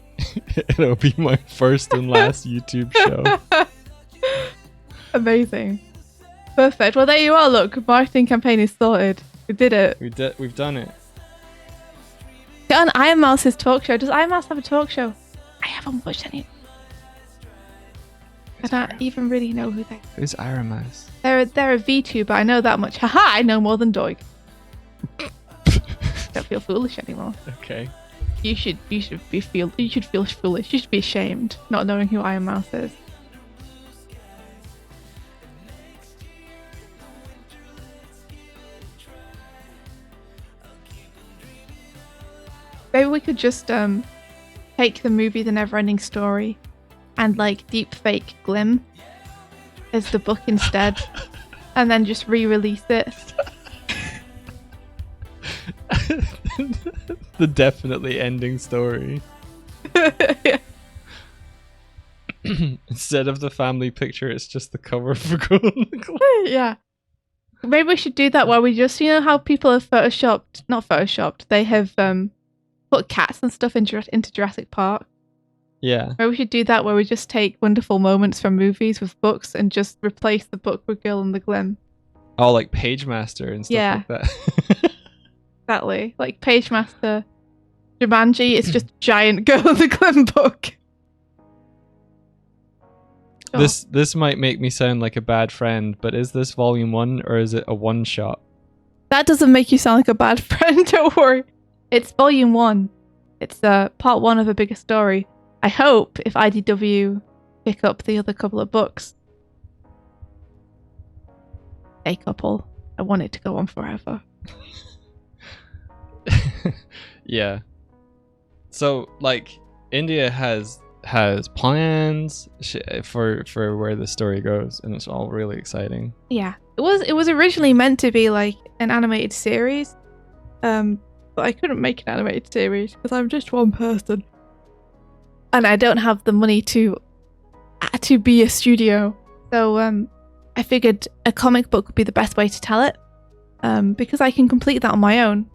It'll be my first and last YouTube show. Amazing. Perfect. Well, there you are. Look, marketing campaign is sorted. We did it. We've done it. Get on Iron Mouse's talk show. Does Iron Mouse have a talk show? I haven't watched any. I don't even really know who they are. Who's Iron Mouse? They're a VTuber. I know that much. Haha, I know more than Doig. Don't feel foolish anymore. Okay. You should feel foolish. You should be ashamed not knowing who Iron Mouse is. Maybe we could just take the movie The Neverending Story and like deep fake Glim as the book instead, and then just re-release it. The definitely ending story. Instead of the family picture, it's just the cover for Girl and the Glim. Yeah. Maybe we should do that where we just, you know how people have not photoshopped, they have put cats and stuff into Jurassic Park. Yeah. Maybe we should do that where we just take wonderful moments from movies with books and just replace the book with Girl and the Glim. Oh, like Page Master and stuff Yeah. like that. Exactly. Like Page Master, Jumanji, it's just a giant Girl and the Glim book. Sure. This might make me sound like a bad friend, but is this volume 1 or is it a one shot? That doesn't make you sound like a bad friend, don't worry. It's volume 1. It's part 1 of a bigger story. I hope if IDW pick up the other couple of books. A couple. I want it to go on forever. Yeah. So like India has plans for where the story goes, and it's all really exciting. Yeah. It was originally meant to be like an animated series. But I couldn't make an animated series because I'm just one person. And I don't have the money to be a studio. So I figured a comic book would be the best way to tell it. Because I can complete that on my own.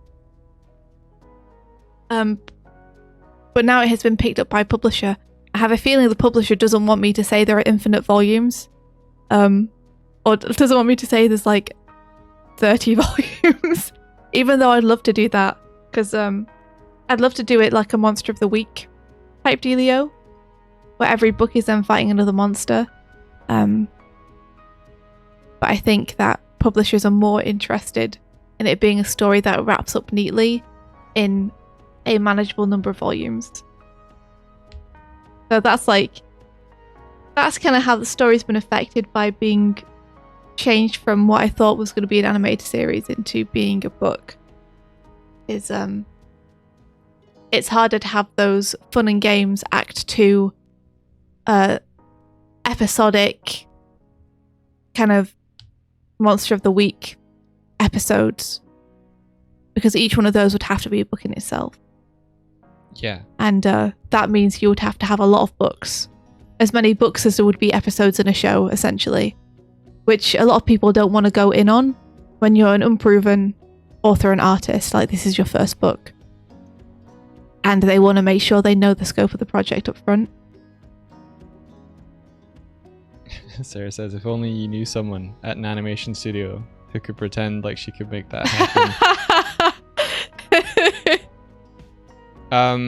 But now it has been picked up by a publisher. I have a feeling the publisher doesn't want me to say there are infinite volumes. Or doesn't want me to say there's like 30 volumes. Even though I'd love to do that. Because I'd love to do it like a Monster of the Week type dealio. Where every book is then fighting another monster. But I think that publishers are more interested in it being a story that wraps up neatly in a manageable number of volumes. So that's kind of how the story's been affected by being changed from what I thought was going to be an animated series into being a book. It's harder to have those fun and games Act 2 episodic kind of Monster of the Week episodes, because each one of those would have to be a book in itself. Yeah. And that means you would have to have a lot of books. As many books as there would be episodes in a show, essentially. Which a lot of people don't want to go in on when you're an unproven author and artist. Like, this is your first book. And they want to make sure they know the scope of the project up front. Sarah says, if only you knew someone at an animation studio who could pretend like she could make that happen.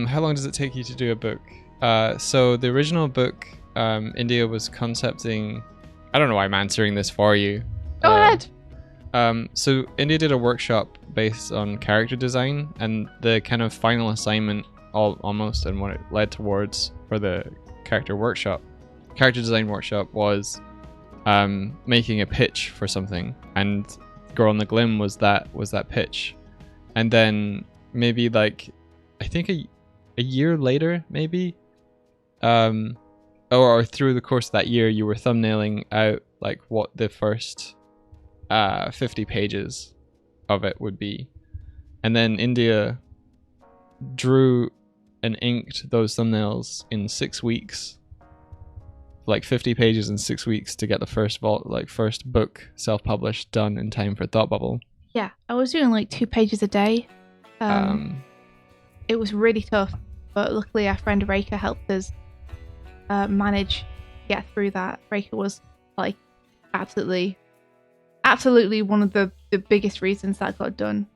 How long does it take you to do a book? So the original book, India was concepting... I don't know why I'm answering this for you. Go ahead. So India did a workshop based on character design, and the kind of final assignment almost and what it led towards for the character design workshop was making a pitch for something, and Girl and the Glim was that pitch. And then maybe like I think a year later, maybe or through the course of that year, you were thumbnailing out like what the first 50 pages of it would be, and then India drew and inked those thumbnails in 6 weeks, like 50 pages in 6 weeks, to get the first book self-published done in time for Thought Bubble. Yeah, I was doing like 2 pages a day. It was really tough, but luckily our friend Reka helped us manage to get through that. Reka was like absolutely one of the biggest reasons that got done.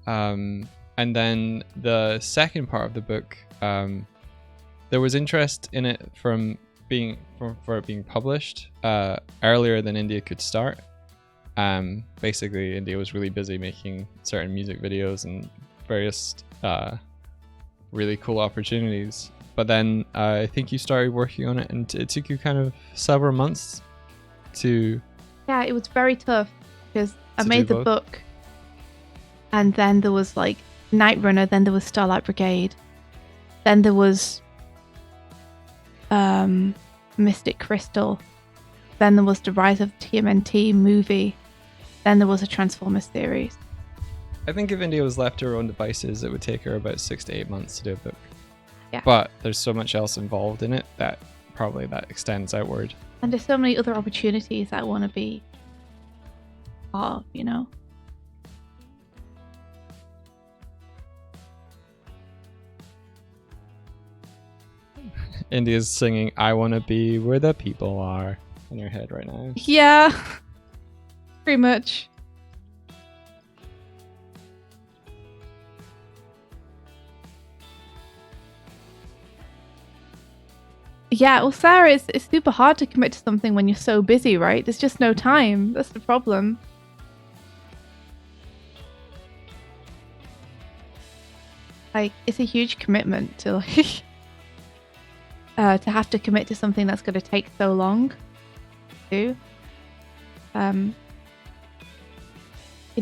And then the second part of the book, there was interest in it for it being published earlier than India could start. Basically, India was really busy making certain music videos and various really cool opportunities. But then I think you started working on it, and it took you kind of several months to... Yeah, it was very tough because I made the book, and then there was like Night Runner, then there was Starlight Brigade, then there was Mystic Crystal, then there was the Rise of TMNT movie, then there was a Transformers series. I think if India was left to her own devices, it would take her about 6 to 8 months to do a book. Yeah. But there's so much else involved in it that probably that extends outward. And there's so many other opportunities that I want to be part of, you know? India's singing "I Wanna Be Where the People Are" in her head right now. Yeah, pretty much. Yeah, well, Sarah, it's super hard to commit to something when you're so busy, right? There's just no time. That's the problem. Like, it's a huge commitment to like to have to commit to something that's going to take so long to do. You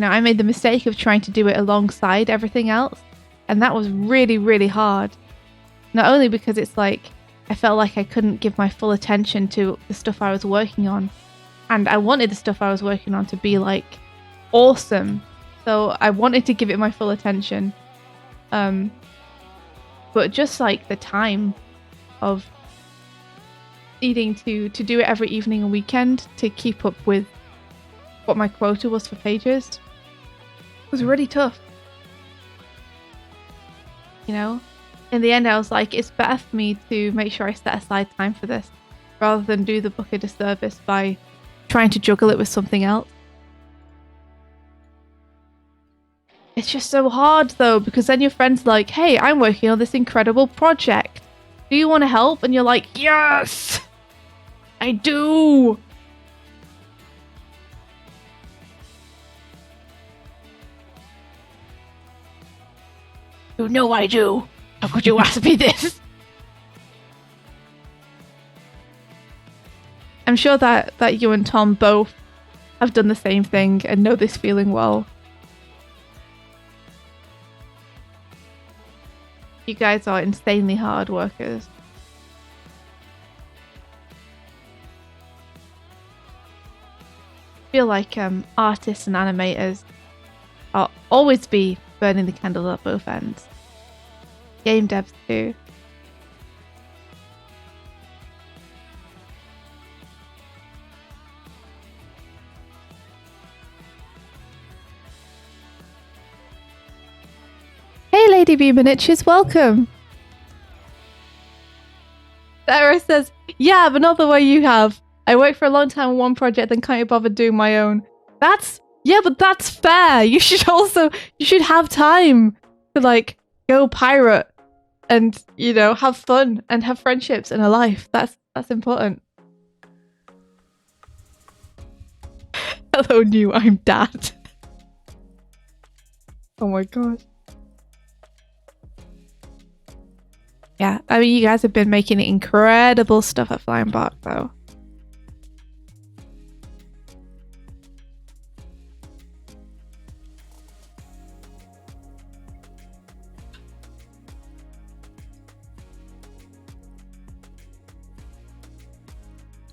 know, I made the mistake of trying to do it alongside everything else, and that was really, really hard. Not only because it's like I felt like I couldn't give my full attention to the stuff I was working on, and I wanted the stuff I was working on to be like awesome, so I wanted to give it my full attention. But just like the time of needing to do it every evening and weekend to keep up with what my quota was for pages was really tough. You know, in the end I was like, it's better for me to make sure I set aside time for this rather than do the book a disservice by trying to juggle it with something else. It's just so hard though, because then your friend's like, hey, I'm working on this incredible project. Do you want to help? And you're like, yes, I do. You know I do. How could you ask me this? I'm sure that you and Tom both have done the same thing and know this feeling well. You guys are insanely hard workers. I feel like artists and animators will always be burning the candle at both ends. Game devs too. Hey Lady B Miniatures, welcome! Sarah says, yeah, but not the way you have. I worked for a long time on one project and can't be bothered doing my own. Yeah, but that's fair. You should have time to like go pirate and, you know, have fun and have friendships and a life. That's important. Hello, new, I'm dad. Oh my god. Yeah, I mean, you guys have been making incredible stuff at Flying Bark, though.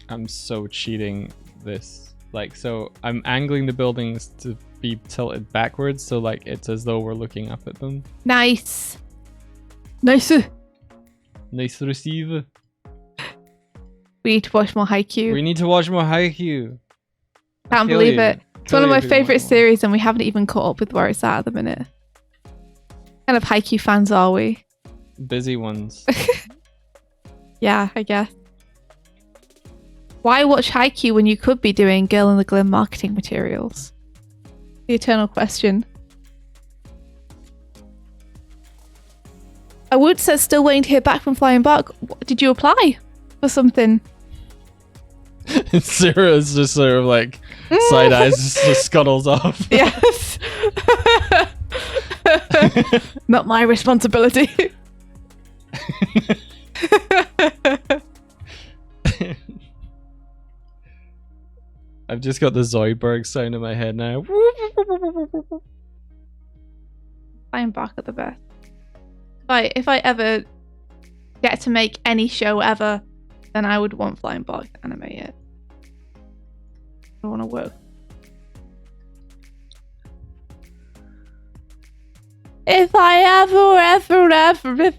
I'm so cheating this. Like, so I'm angling the buildings to be tilted backwards, so like it's as though we're looking up at them. Nice. Nice. Nice receiver. We need to watch more Haikyuu. We need to watch more Haikyuu. Can't believe it. It's one of my favourite series and we haven't even caught up with where it's at the minute. What kind of Haikyuu fans are we? Busy ones. Yeah, I guess. Why watch Haikyuu when you could be doing Girl and the Glim marketing materials? The eternal question. I would say still waiting to hear back from Flying Bark. Did you apply for something? Sarah's just sort of like side eyes, just scuttles off. Yes. Not my responsibility. I've just got the Zoidberg sound in my head now. Flying Bark are the best. If I ever get to make any show ever, then I would want Flying Bark to animate it. I want to work. If I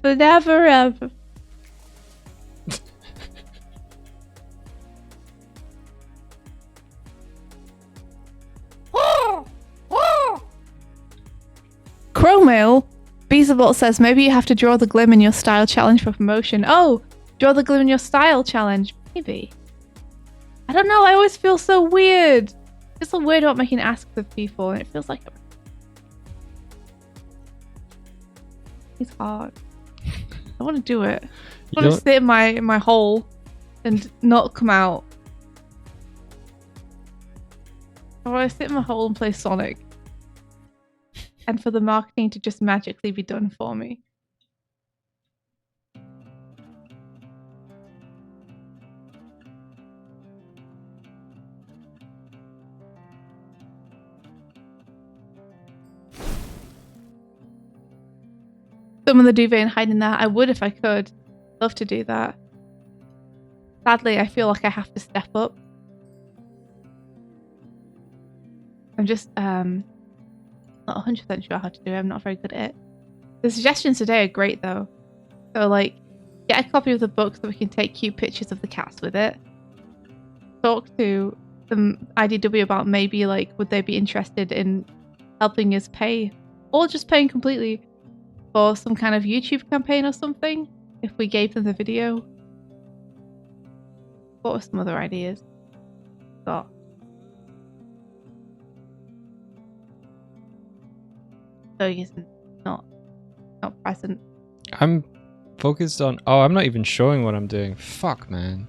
never. Chromail, Beezabot says maybe you have to draw the glim in your style challenge for promotion. Oh, draw the glim in your style challenge. Maybe. I don't know, I always feel so weird. It's so weird about making asks of people and it feels like it's hard. I want to do it. You I want to don't- sit in my hole and not come out. I want to sit in my hole and play Sonic. And for the marketing to just magically be done for me. Summon the duvet and hide in there. I would if I could. Love to do that. Sadly, I feel like I have to step up. I'm just not 100% sure how to do it. I'm not very good at it. The suggestions today are great though. So like, get a copy of the book so we can take cute pictures of the cats with it. Talk to the IDW about maybe like, would they be interested in helping us pay, or just paying completely for some kind of YouTube campaign or something if we gave them the video. What were some other ideas? Got. Doig isn't not present. I'm focused on. Oh, I'm not even showing what I'm doing. Fuck, man.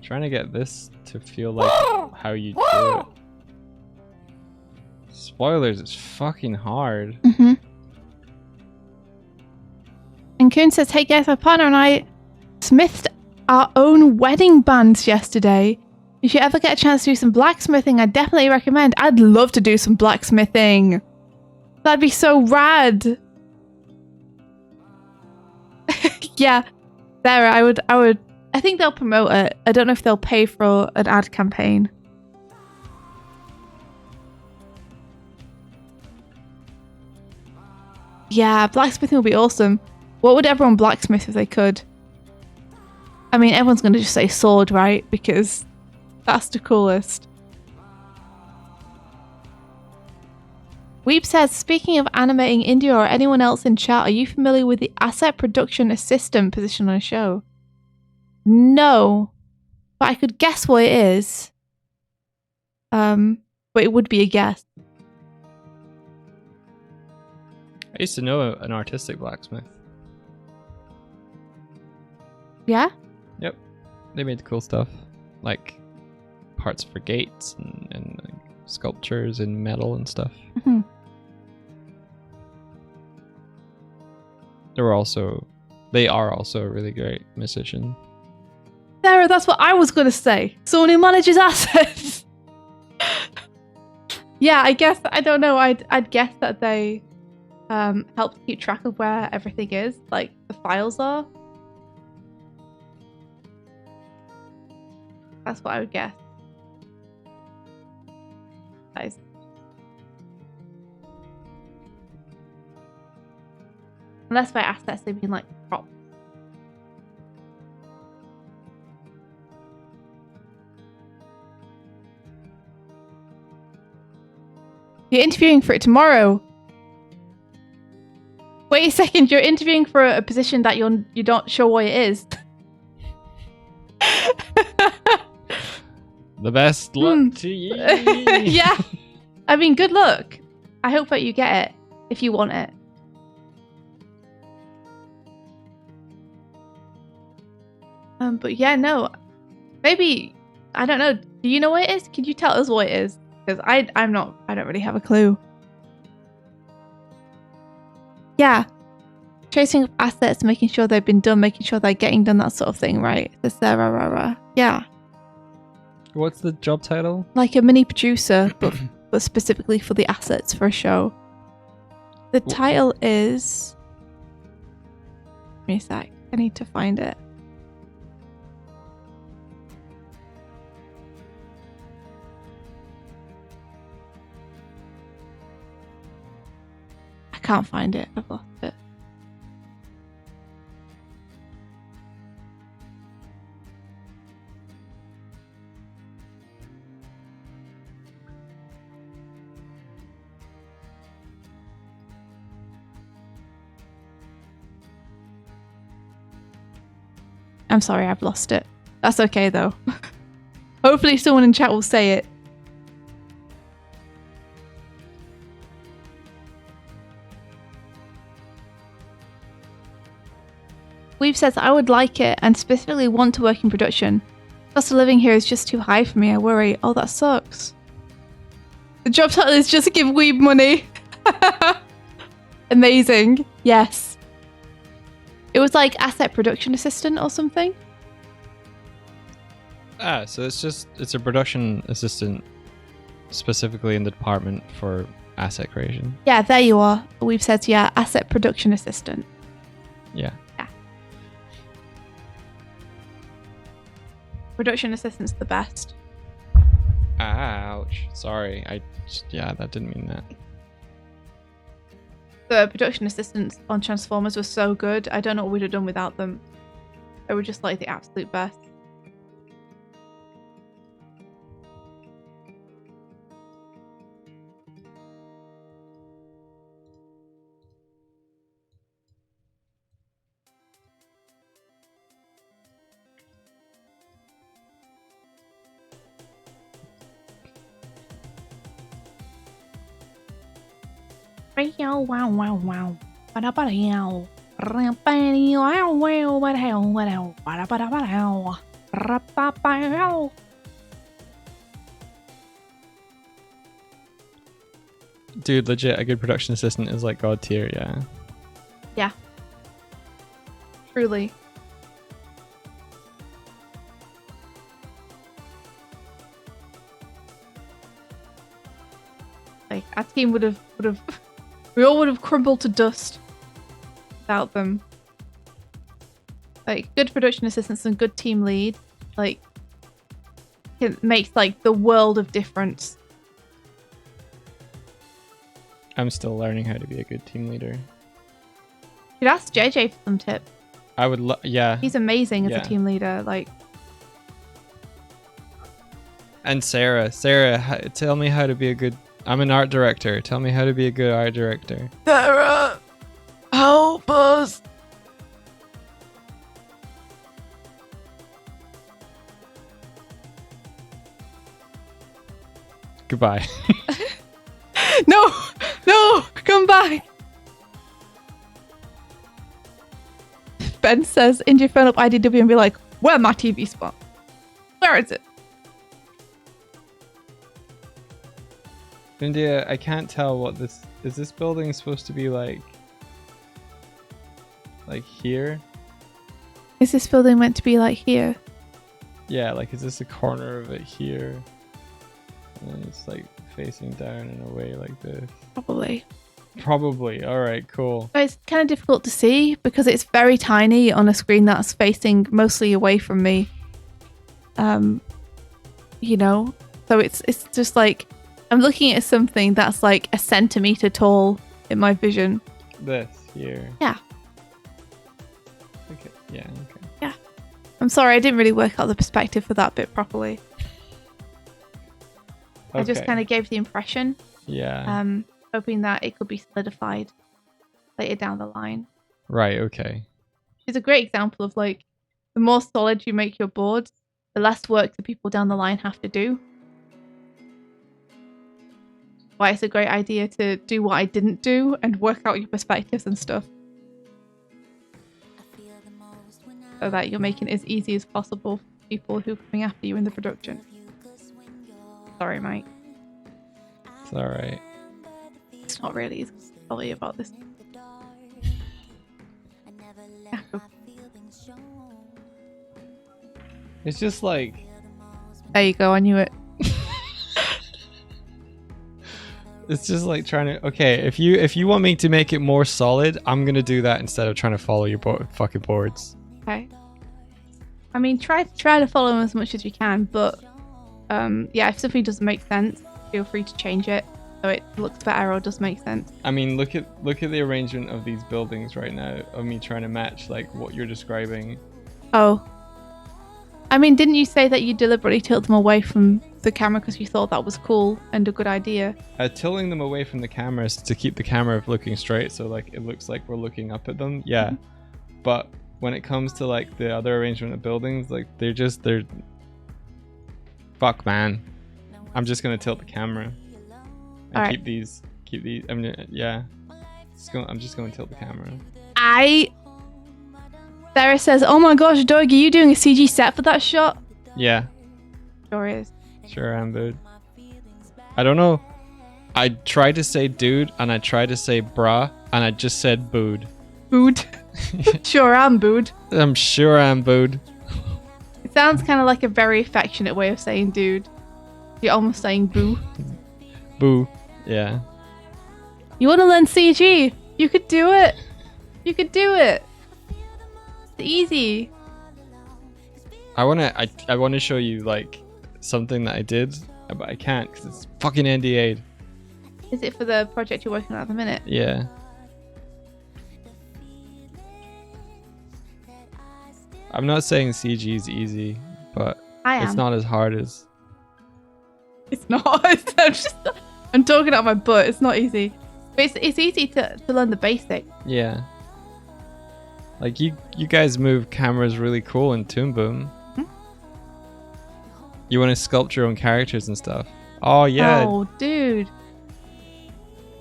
Trying to get this to feel like how you do it. Spoilers, it's fucking hard. Mm-hmm. And Kuhn says, hey guys, my partner and I smithed our own wedding bands yesterday. If you ever get a chance to do some blacksmithing, I definitely recommend. I'd love to do some blacksmithing. That'd be so rad. Yeah, Sarah, I think they'll promote it. I don't know if they'll pay for an ad campaign. Yeah, blacksmithing would be awesome. What would everyone blacksmith if they could? I mean, everyone's going to just say sword, right? Because that's the coolest. Weep says, speaking of animating India or anyone else in chat, are you familiar with the asset production assistant position on a show? No, but I could guess what it is. But it would be a guess. I used to know an artistic blacksmith. Yeah? Yep. They made cool stuff. Like parts for gates and like, sculptures in metal and stuff. Mm-hmm. They are also a really great musician. Sarah, that's what I was going to say. Someone who manages assets. Yeah, I guess, I don't know. I'd guess that they help to keep track of where everything is, like the files are. That's what I would guess. Nice. Unless by assets they mean like props. You're interviewing for it tomorrow. Wait a second, you're interviewing for a position that you're not sure what it is. The best luck to you. Yeah. I mean, good luck. I hope that you get it if you want it. But yeah, no. Maybe, I don't know. Do you know what it is? Can you tell us what it is? Because I don't really have a clue. Yeah. Tracing assets, making sure they've been done, making sure they're getting done, that sort of thing, right? The Sarah. Yeah. What's the job title? Like a mini producer, but specifically for the assets for a show. The title is... Give me a sec. I need to find it. I can't find it. I've lost it. I'm sorry, I've lost it. That's okay though. Hopefully someone in chat will say it. We've said that I would like it and specifically want to work in production. Cost of living here is just too high for me, I worry. Oh, that sucks. The job title is just give Weeb money. Amazing. Yes. It was like asset production assistant or something. So it's a production assistant specifically in the department for asset creation. Yeah, there you are. We've said, yeah, asset production assistant. Yeah. Yeah. Production assistant's the best. Ouch. Sorry. That didn't mean that. The production assistants on Transformers were so good. I don't know what we'd have done without them. They were just like the absolute best. Wow, wow, wow, wow. Ba-da-ba-da-yow. Ra-ba-da-yow, wow, ba-da-yow, ba-da-yow, ba-da-ba-da-ba-da-yow. Ra-ba-ba-yow. Dude, legit, a good production assistant is like god tier, yeah. Yeah. Truly. Like, our team would have we all would have crumbled to dust without them. Like, good production assistants and good team lead, like, it makes like the world of difference. I'm still learning how to be a good team leader. You'd ask JJ for some tips. I would yeah. He's amazing as Yeah. a team leader, like. And Sarah, tell me how to be a good... I'm an art director. Tell me how to be a good art director. Sarah, help us. Goodbye. No, come back. Ben says, "Into your phone up IDW and be like, where my TV spot? Where is it?" India, I can't tell what this... Is this building supposed to be like here? Is this building meant to be like here? Yeah, like is this a corner of it here? And then it's like facing down in a way like this. Probably. Alright, cool. It's kind of difficult to see because it's very tiny on a screen that's facing mostly away from me. You know? So it's just like I'm looking at something that's like a centimeter tall in my vision. This here. Yeah. Okay. Yeah, okay. Yeah. I'm sorry, I didn't really work out the perspective for that bit properly. Okay. I just kind of gave the impression. Yeah. Hoping that it could be solidified later down the line. Right, okay. It's a great example of like the more solid you make your boards, the less work the people down the line have to do. Why it's a great idea to do what I didn't do and work out your perspectives and stuff. So that you're making it as easy as possible for people who are coming after you in the production. Sorry, Mike. It's alright. It's not really. It's probably about this. Yeah, go. It's just like... There you go, I knew it. It's just like trying to... Okay, if you want me to make it more solid, I'm gonna do that instead of trying to follow your fucking boards. Okay. I mean, try to follow them as much as you can, but yeah, if something doesn't make sense, feel free to change it so it looks better or does make sense. I mean, look at the arrangement of these buildings right now, of me trying to match like what you're describing. Oh. I mean, didn't you say that you deliberately tilted them away from the camera because you thought that was cool and a good idea? Tilting them away from the cameras to keep the camera looking straight, so like it looks like we're looking up at them. Yeah. Mm-hmm. But when it comes to like the other arrangement of buildings, like they're fuck, man. I'm just gonna tilt the camera and right. keep these. I mean, yeah. I'm just going to tilt the camera. Sarah says, "Oh my gosh, Doig, are you doing a CG set for that shot?" Yeah, Sure is. sure am, dude. I don't know. I tried to say dude, and I tried to say brah, and I just said booed. Booed. Sure am booed. I'm sure I'm booed. It sounds kind of like a very affectionate way of saying dude. You're almost saying boo. Boo. Yeah. You want to learn CG? You could do it. You could do it. It's easy. I wanna show you like something that I did, but I can't because it's fucking NDA'd. Is it for the project you're working on at the minute? Yeah. I'm not saying CG is easy, but I am. it's not as hard as. It's not. I'm talking out my butt. It's not easy. But it's easy to learn the basics. Yeah. Like you guys move cameras really cool in Toon Boom. You want to sculpt your own characters and stuff. Oh yeah. Oh, dude.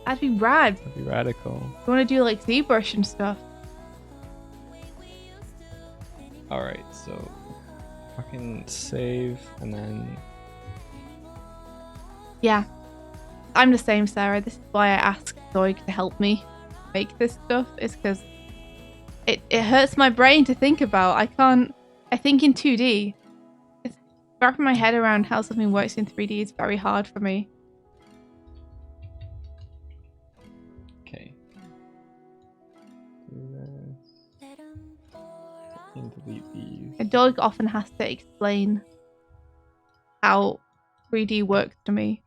That'd be rad. That'd be radical. You want to do like ZBrush and stuff? Alright, so fucking save and then. Yeah. I'm the same, Sarah. This is why I asked Doig to help me make this stuff. Is because it hurts my brain to think about. I think in 2D. It's wrapping my head around how something works in 3D is very hard for me. Okay. Do this. And delete these. And Doig often has to explain how 3D works to me.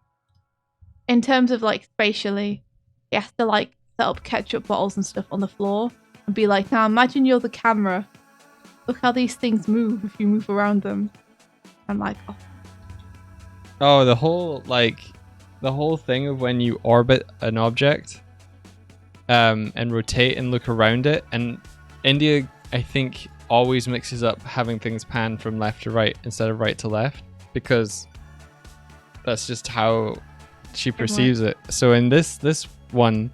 In terms of like spatially, he has to like set up ketchup bottles and stuff on the floor and be like, now imagine you're the camera. Look how these things move if you move around them. I'm like, oh. Oh, the whole thing of when you orbit an object and rotate and look around it, and India I think always mixes up having things pan from left to right instead of right to left, because that's just how she perceives it. So in this one,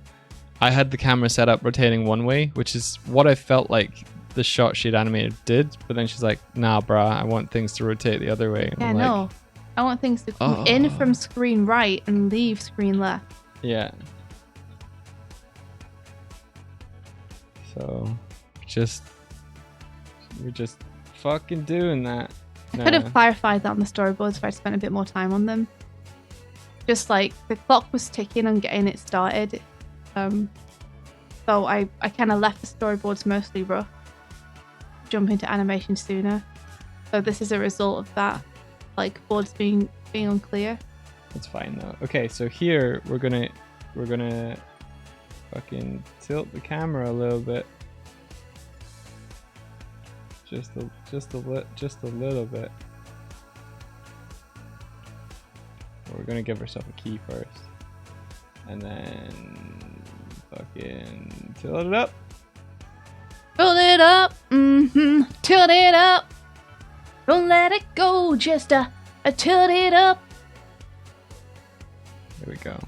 I had the camera set up rotating one way, which is what I felt like the shot she'd animated did, but then she's like, nah brah, I want things to rotate the other way. And Yeah, I'm no. I want things to come in from screen right and leave screen left. Yeah. So we're just fucking doing that. I could have clarified that on the storyboards if I'd spent a bit more time on them. Just like the clock was ticking on getting it started. So I kind of left the storyboards mostly rough. Jump into animation sooner. So this is a result of that. Like boards being unclear. It's fine though. Okay, so here we're gonna fucking tilt the camera a little bit. Just a little bit. We're gonna give ourselves a key first, and then fucking tilt it up. Tilt it up, tilt it up. Don't let it go, just tilt it up. There we go.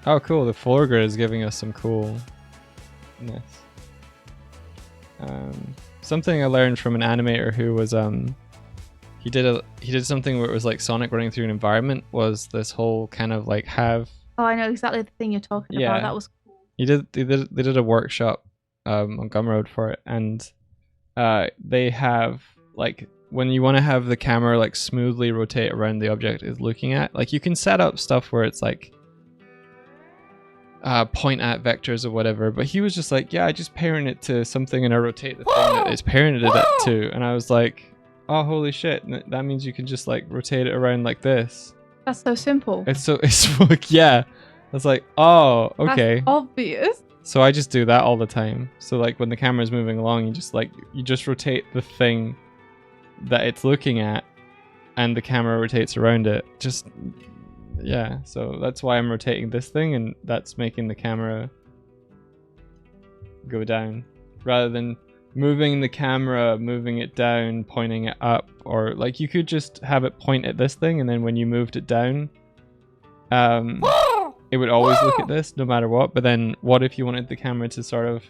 Oh, cool! The foreground is giving us some coolness. Something I learned from an animator who was he did something where it was like Sonic running through an environment, was this whole kind of like have. Oh, I know exactly the thing you're talking about. That was cool. They did a workshop on Gumroad for it, and they have like when you want to have the camera like smoothly rotate around the object it's looking at, like you can set up stuff where it's like point at vectors or whatever, but he was just like, yeah, I just parent it to something and I rotate the thing that it's parented it to, and I was like, oh holy shit, that means you can just like rotate it around like this. That's so simple. It's like, yeah. I was like, oh, okay. That's obvious. So I just do that all the time. So like when the camera's moving along, you just rotate the thing that it's looking at and the camera rotates around it. Just yeah, so that's why I'm rotating this thing, and that's making the camera go down rather than moving the camera, moving it down, pointing it up, or like you could just have it point at this thing, and then when you moved it down, it would always look at this no matter what. But then what if you wanted the camera to sort of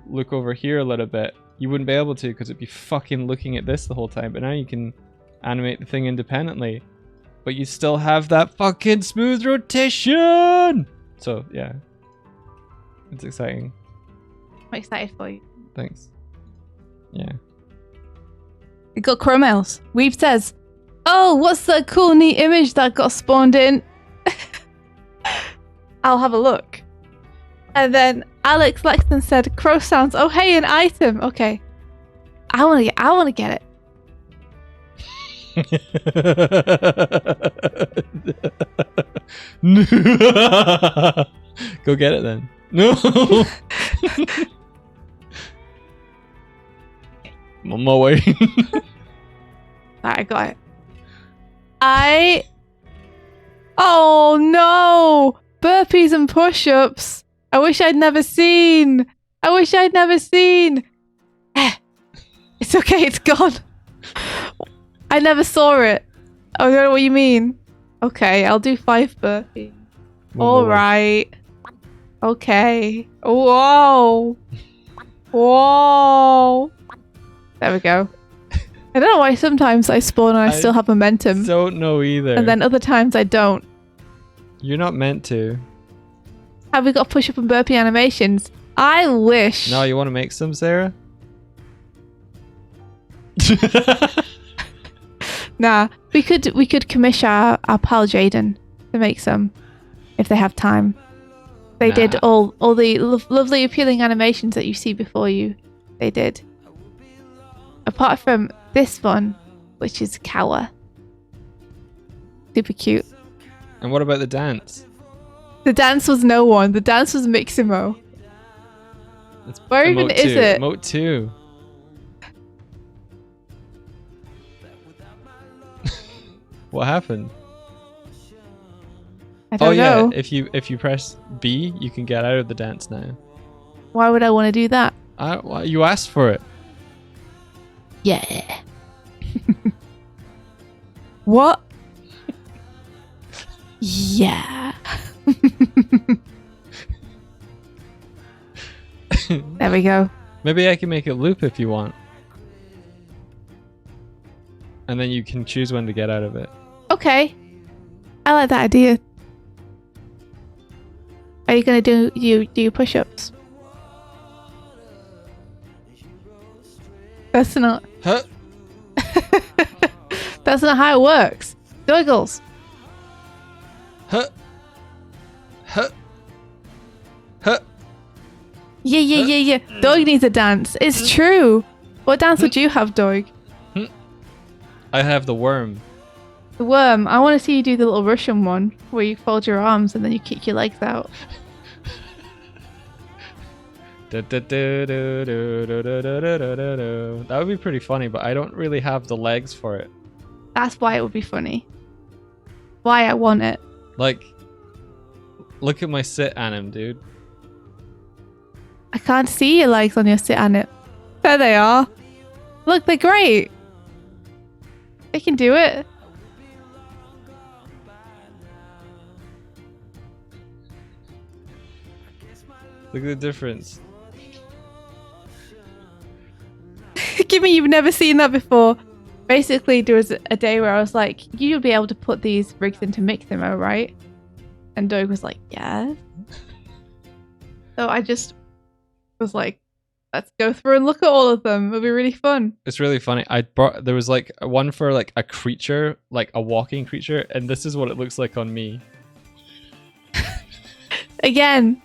look over here a little bit, you wouldn't be able to because it'd be fucking looking at this the whole time. But now you can animate the thing independently, but you still have that fucking smooth rotation. So yeah, it's exciting. I'm excited for you. Thanks. Yeah. We got Chromails. Weave says, "Oh, what's that cool neat image that got spawned in?" I'll have a look. And then Alex Lexton said, "Crow sounds. Oh, hey, an item. Okay, I want to get it." Go get it then. No. I'm on my way. Alright, I got it. Oh no! Burpees and push-ups. I wish I'd never seen. It's okay, it's gone. I never saw it. I don't know what you mean. Okay, I'll do 5 burpees. Alright. Okay. Whoa. Whoa. There we go. I don't know why sometimes I spawn and I still have momentum. Don't know either. And then other times I don't. You're not meant to. Have we got push-up and burpee animations? I wish. No, you want to make some, Sarah? Nah, we could commission our pal Jaden to make some if they have time. They did all the lovely appealing animations that you see before you. They did. Apart from this one, which is Kawa. Super cute. And what about the dance? The dance was no one. The dance was Miximo. It's Where even is it? Emote 2. What happened? I don't know. Yeah, if you press B, you can get out of the dance now. Why would I want to do that? Well, you asked for it. Yeah. What? Yeah. There we go. Maybe I can make it loop if you want. And then you can choose when to get out of it. Okay. I like that idea. Are you gonna do push-ups? That's not. Huh? That's not how it works. Doigles. Huh? Huh? Huh? Yeah. Doig needs a dance. It's true. What dance would you have, Doig? I have the worm. The worm. I want to see you do the little Russian one where you fold your arms and then you kick your legs out. That would be pretty funny, but I don't really have the legs for it. That's why it would be funny. Why I want it. Like, look at my sit anim, dude. I can't see your legs on your sit anim. There they are. Look, they're great. They can do it. Look at the difference. Gimme, you've never seen that before. Basically, there was a day where I was like, you'll be able to put these rigs into Miximo, right? And Doig was like, yeah. So I just was like, let's go through and look at all of them. It'll be really fun. It's really funny. There was like one for like a creature, like a walking creature, and this is what it looks like on me. Again.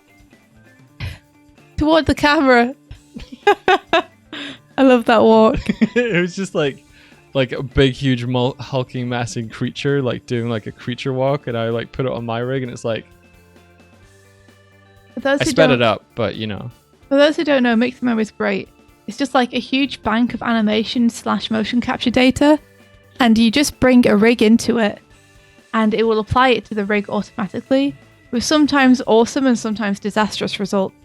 Toward the camera. I love that walk. It was just like a big, huge, hulking, massive creature, like doing like a creature walk, and I like put it on my rig, and it's like I sped it up, but you know. For those who don't know, Miximo is great. It's just like a huge bank of animation / motion capture data, and you just bring a rig into it, and it will apply it to the rig automatically, with sometimes awesome and sometimes disastrous results.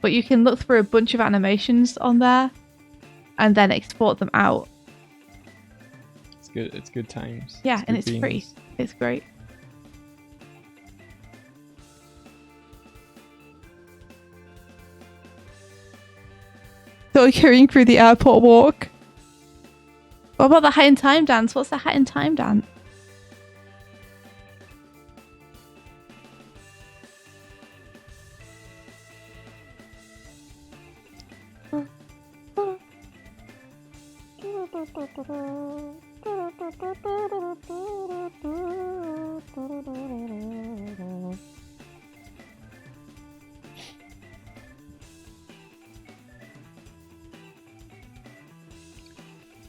But you can look through a bunch of animations on there, and then export them out. It's good. It's good times. Yeah, and it's free. It's great. Doig hurrying through the airport walk. What about the hat in time dance? What's the hat in time dance?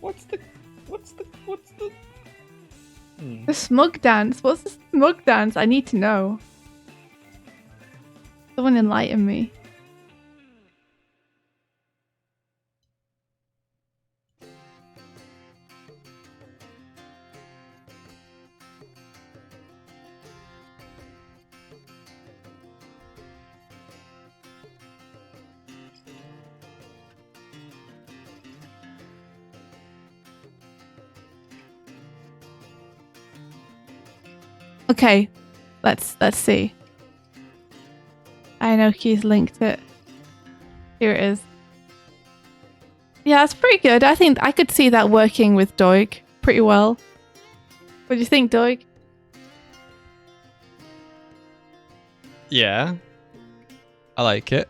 What's the The smug dance? What's the smug dance? I need to know. Someone enlighten me. Okay, let's see. I know he's linked it. Here it is. Yeah, it's pretty good. I think I could see that working with Doig pretty well. What do you think, Doig? Yeah. I like it.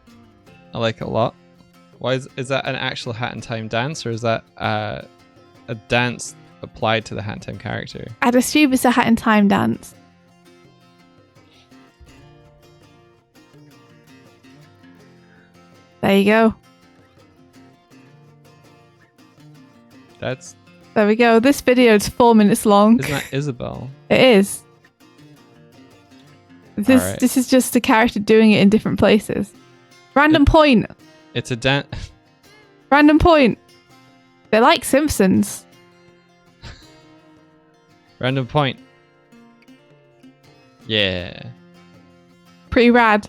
I like it a lot. Why is that an actual Hat in Time dance, or is that a dance applied to the Hat in Time character? I'd assume it's a Hat in Time dance. There you go. There we go. This video is 4 minutes long. Isn't that Isabel? It is. This is just a character doing it in different places. Random point. It's a dance. Random point. They're like Simpsons. Random point. Yeah. Pretty rad.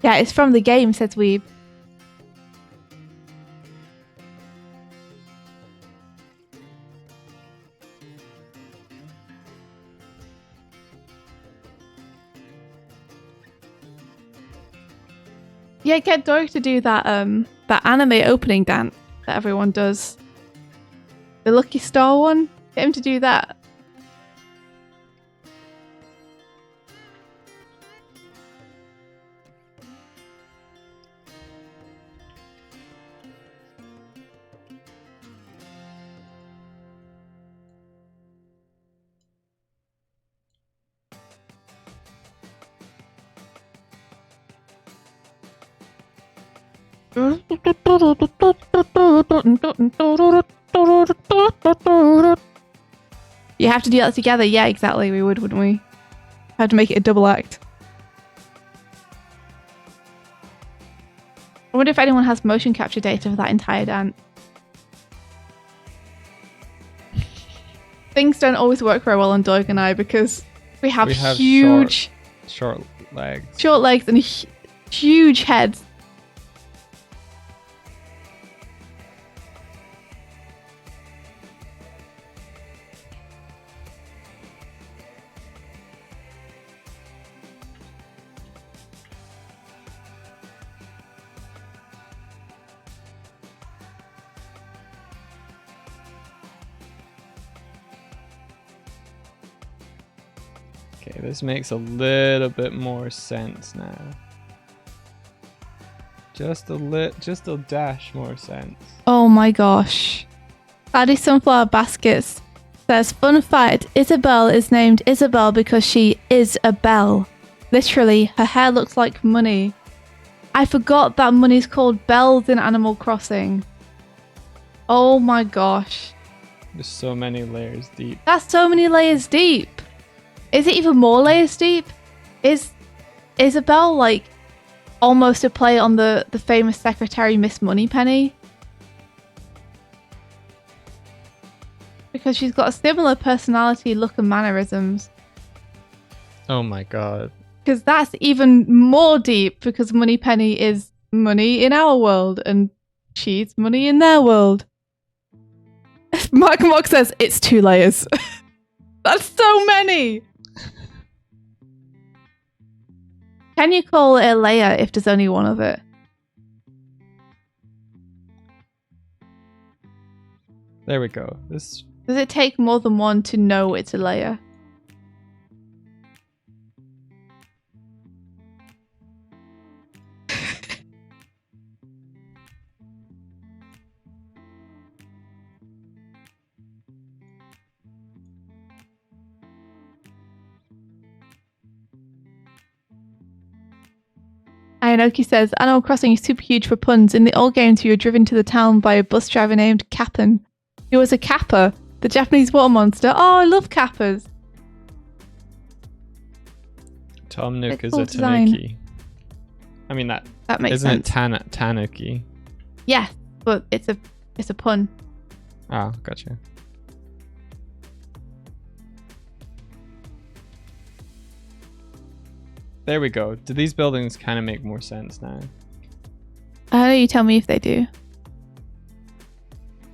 Yeah, it's from the game, says Weeb. Yeah, get Doig to do that that anime opening dance that everyone does. The Lucky Star one. Get him to do that. You have to do that together. Yeah, exactly. We would, wouldn't we? Have to make it a double act. I wonder if anyone has motion capture data for that entire dance. Things don't always work very well on Doig and I because we have huge short legs. Short legs and huge heads. Okay, this makes a little bit more sense now. Just a dash more sense. Oh my gosh. Addy Sunflower Baskets says, fun fact, Isabel is named Isabel because she is a belle. Literally, her hair looks like money. I forgot that money's called bells in Animal Crossing. Oh my gosh. There's so many layers deep. That's so many layers deep. Is it even more layers deep? Is Isabel like almost a play on the famous secretary Miss Moneypenny? Because she's got a similar personality, look and mannerisms. Oh my god. Because that's even more deep because Moneypenny is money in our world and she's money in their world. Mark says it's 2 layers. That's so many. Can you call it a layer if there's only one of it? There we go. This. Does it take more than one to know it's a layer? Ayanoki says, Animal Crossing is super huge for puns. In the old games, you were driven to the town by a bus driver named Cap'n. He was a kappa, the Japanese water monster. Oh, I love kappas. Tom Nook is cool a design. tanuki. I mean that makes isn't sense. it tanuki? Yeah, but it's a pun. Ah, gotcha. There we go. Do these buildings kind of make more sense now? I know you tell me if they do.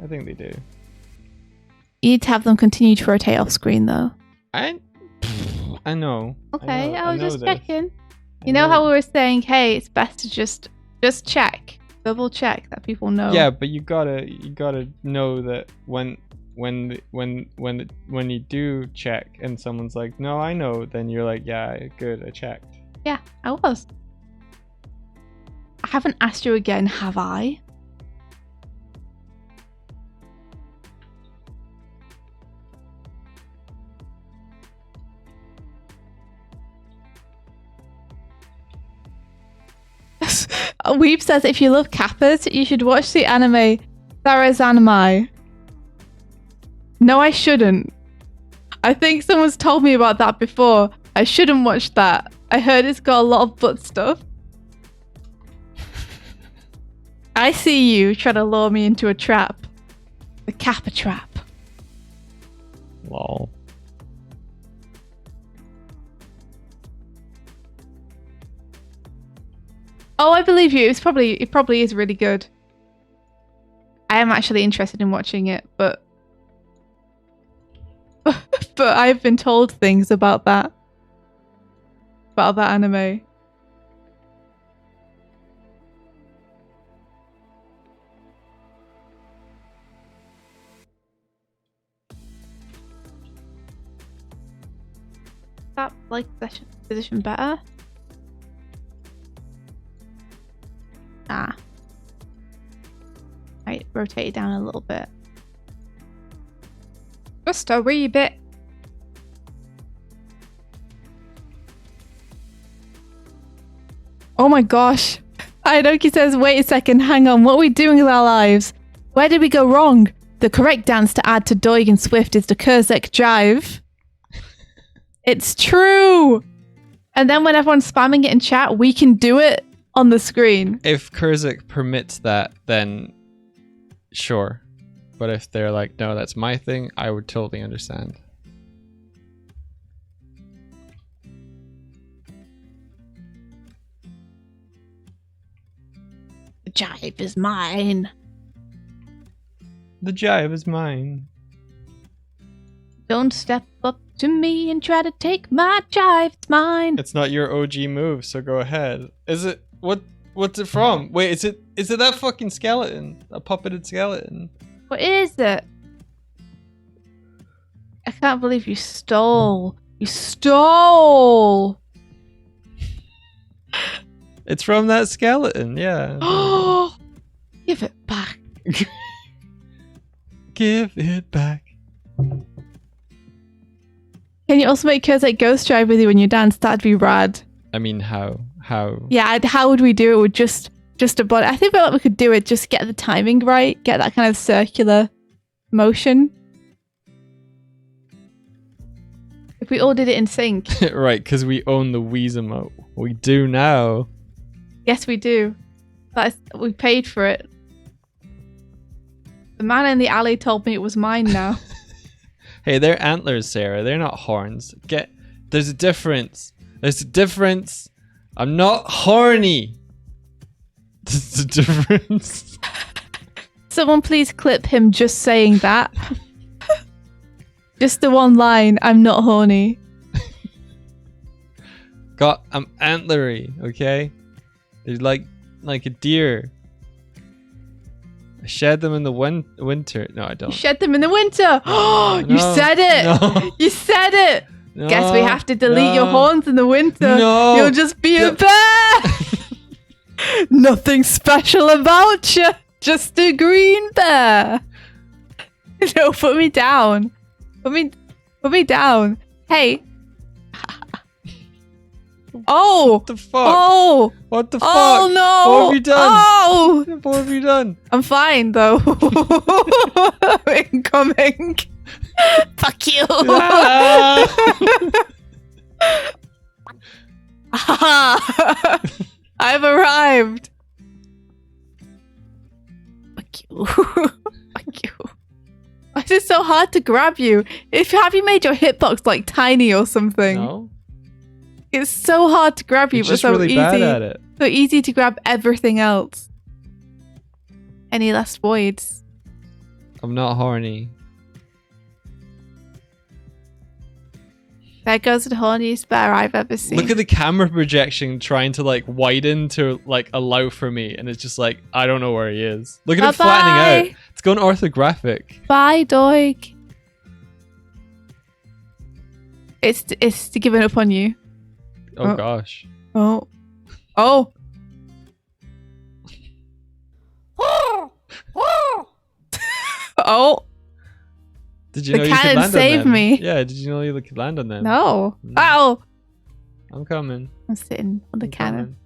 I think they do. You need to have them continue to rotate off screen though. I know. Okay, I was just this. checking. You know how we were saying, hey, it's best to just check, double check that people know. Yeah, but you gotta know that when you do check and someone's like, no, I know, then you're like, yeah, good, I checked. Yeah, I was. I haven't asked you again, have I? Weeb says if you love kappas, you should watch the anime Sarazanmai. No, I shouldn't. I think someone's told me about that before. I shouldn't watch that. I heard it's got a lot of butt stuff. I see you trying to lure me into a trap. The kappa trap. Lol. Oh, I believe you. It probably is really good. I am actually interested in watching it, but I've been told things about that anime. That like position better? Ah. Right, rotate it down a little bit. Just a wee bit. Oh my gosh. Ayanoki says, wait a second, hang on, what are we doing with our lives? Where did we go wrong? The correct dance to add to Doig and Swift is the Kurzek Jive. It's true! And then when everyone's spamming it in chat, we can do it on the screen. If Kurzek permits that, then sure. But if they're like, no, that's my thing, I would totally understand. The jive is mine. The jive is mine. Don't step up to me and try to take my jive. It's mine. It's not your OG move, so go ahead. Is it? What's it from? Wait, is it that fucking skeleton? A puppeted skeleton? What is it? I can't believe you stole. You stole. It's from that skeleton, yeah. Oh, give it back. Give it back. Can you also make Kurzek Ghost Drive with you when you dance? That'd be rad. I mean, how? Yeah, how would we do it with just a body? I think we could do it, just get the timing right, get that kind of circular motion. If we all did it in sync. Right, because we own the Wii emote. We do now. Yes, we do. We paid for it. The man in the alley told me it was mine now. Hey, they're antlers, Sarah. They're not horns. There's a difference. There's a difference. I'm not horny. There's a difference. Someone please clip him just saying that. Just the one line, I'm not horny. I'm antlery, okay? They're like a deer. I shed them in the winter. No, I You don't. shed them in the winter. Oh, you No, said it. no. You said it. No, Guess we have to delete your no, horns in the winter. No. You'll just be a bear. Nothing special about you. Just a green bear. No, put me down. Put me down. Hey. Oh. What the fuck? Oh. What the fuck? Oh no. What have you done? Oh. What have you done? I'm fine though. Incoming. Fuck you. Ah! I've arrived. Fuck you. Fuck you. Why is it so hard to grab you? Have you made your hitbox like tiny or something? No. It's so hard to grab you, You're but just so really easy. bad at it. So easy to grab everything else. Any last voids? I'm not horny. There goes the horniest bear I've ever seen. Look at the camera projection trying to like widen to like allow for me, and it's just like I don't know where he is. Look at it flattening out. It's going orthographic. Bye, Doig. It's giving up on you. Oh gosh. Oh. Oh. Oh. Did you The know you could cannon land on saved them? me. Yeah, did you know you could land on them? No. Mm. Ow. I'm coming. I'm sitting on the I'm cannon. coming.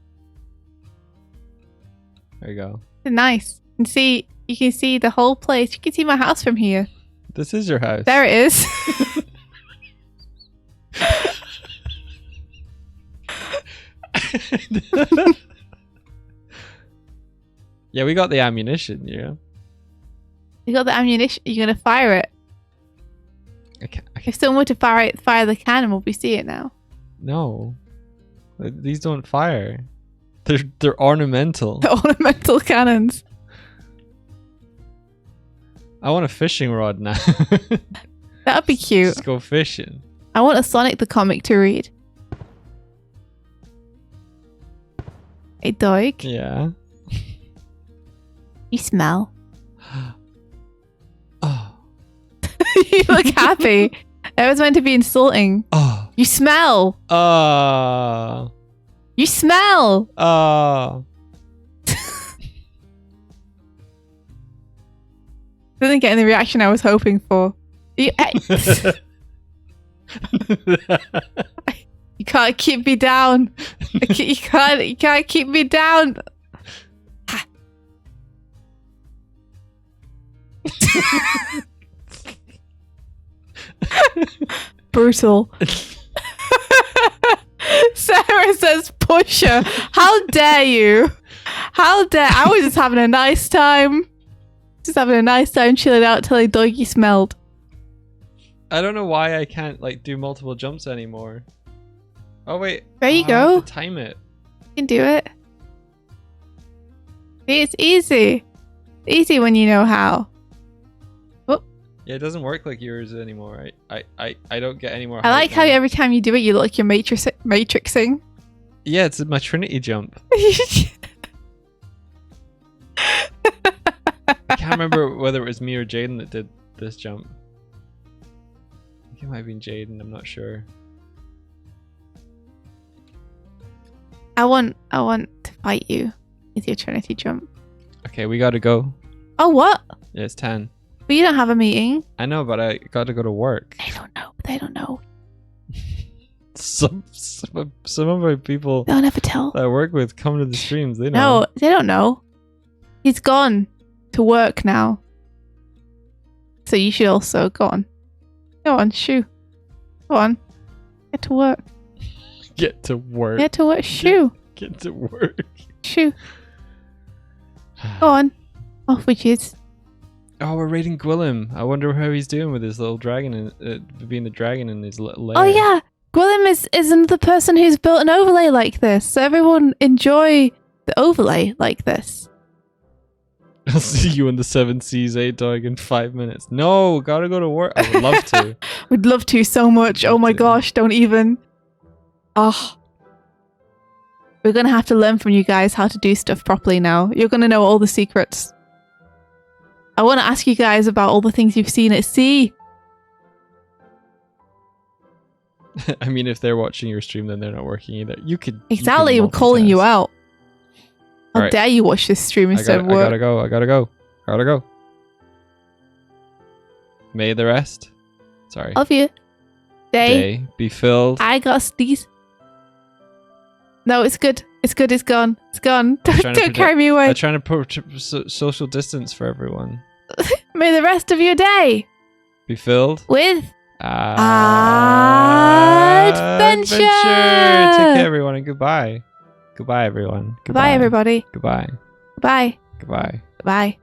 There you go. Nice. You can see the whole place. You can see my house from here. This is your house. There it is. Yeah, we got the ammunition, yeah. You got the ammunition. You're gonna fire it. Okay. If someone were to fire the cannon, will we see it now? No. These don't fire. They're ornamental. The ornamental cannons. I want a fishing rod now. That'd be cute. Just go fishing. I want a Sonic the comic to read. Hey, Doig. Yeah. You smell. Oh. You look happy. That was meant to be insulting. Oh. You smell. You smell. Didn't get the reaction I was hoping for. You can't keep me down. You can't keep me down. Brutal. Sarah says pusher. How dare you? How dare I was just having a nice time. Just having a nice time chilling out till Doigy smelled. I don't know why I can't like do multiple jumps anymore. Oh wait. There you I go. have to time it. You can do it. See, it's easy. Easy when you know how. Yeah, it doesn't work like yours anymore. I don't get any more. I height like how now. every time you do it, you look like you're matrixing. Yeah, it's my Trinity jump. I can't remember whether it was me or Jaden that did this jump. I think it might have been Jaden. I'm not sure. I want to fight you with your Trinity jump. Okay, we gotta go. Oh, what? Yeah, it's 10. But you don't have a meeting. I know, but I gotta go to work. They don't know. They don't know. Some of my people They'll never tell. that I work with come to the streams. They know. No, they don't know. He's gone to work now. So you should also go on. Go on, shoo. Go on. Get to work. Get to work. Get to work. Shoo. Get to work. Shoo. Go on. Off with you. Oh, we're raiding Gwillem. I wonder how he's doing with his little dragon and being the dragon in his little lair. Oh yeah, Gwillem is another person who's built an overlay like this. So everyone enjoy the overlay like this. I'll see you in the 7 Seas, Doig, in 5 minutes. No, gotta go to work. I would love to. Would love to so much. Oh my to. gosh, don't even. Oh. We're gonna have to learn from you guys how to do stuff properly now. You're gonna know all the secrets. I want to ask you guys about all the things you've seen at sea. I mean, if they're watching your stream, then they're not working either. You could Exactly, you I'm can calling you multitask. out. How Alright. dare you watch this stream I instead gotta, of I work? gotta go. May the rest. Sorry. Love you. Day be filled. I got these. No, it's good. It's good. It's gone. It's gone. I'm trying to Don't carry me away. I'm trying to put social distance for everyone. May the rest of your day Be filled. with Adventure. Take care, everyone, and goodbye. Goodbye, everyone. Goodbye, everybody. Goodbye. Goodbye. Goodbye. Goodbye.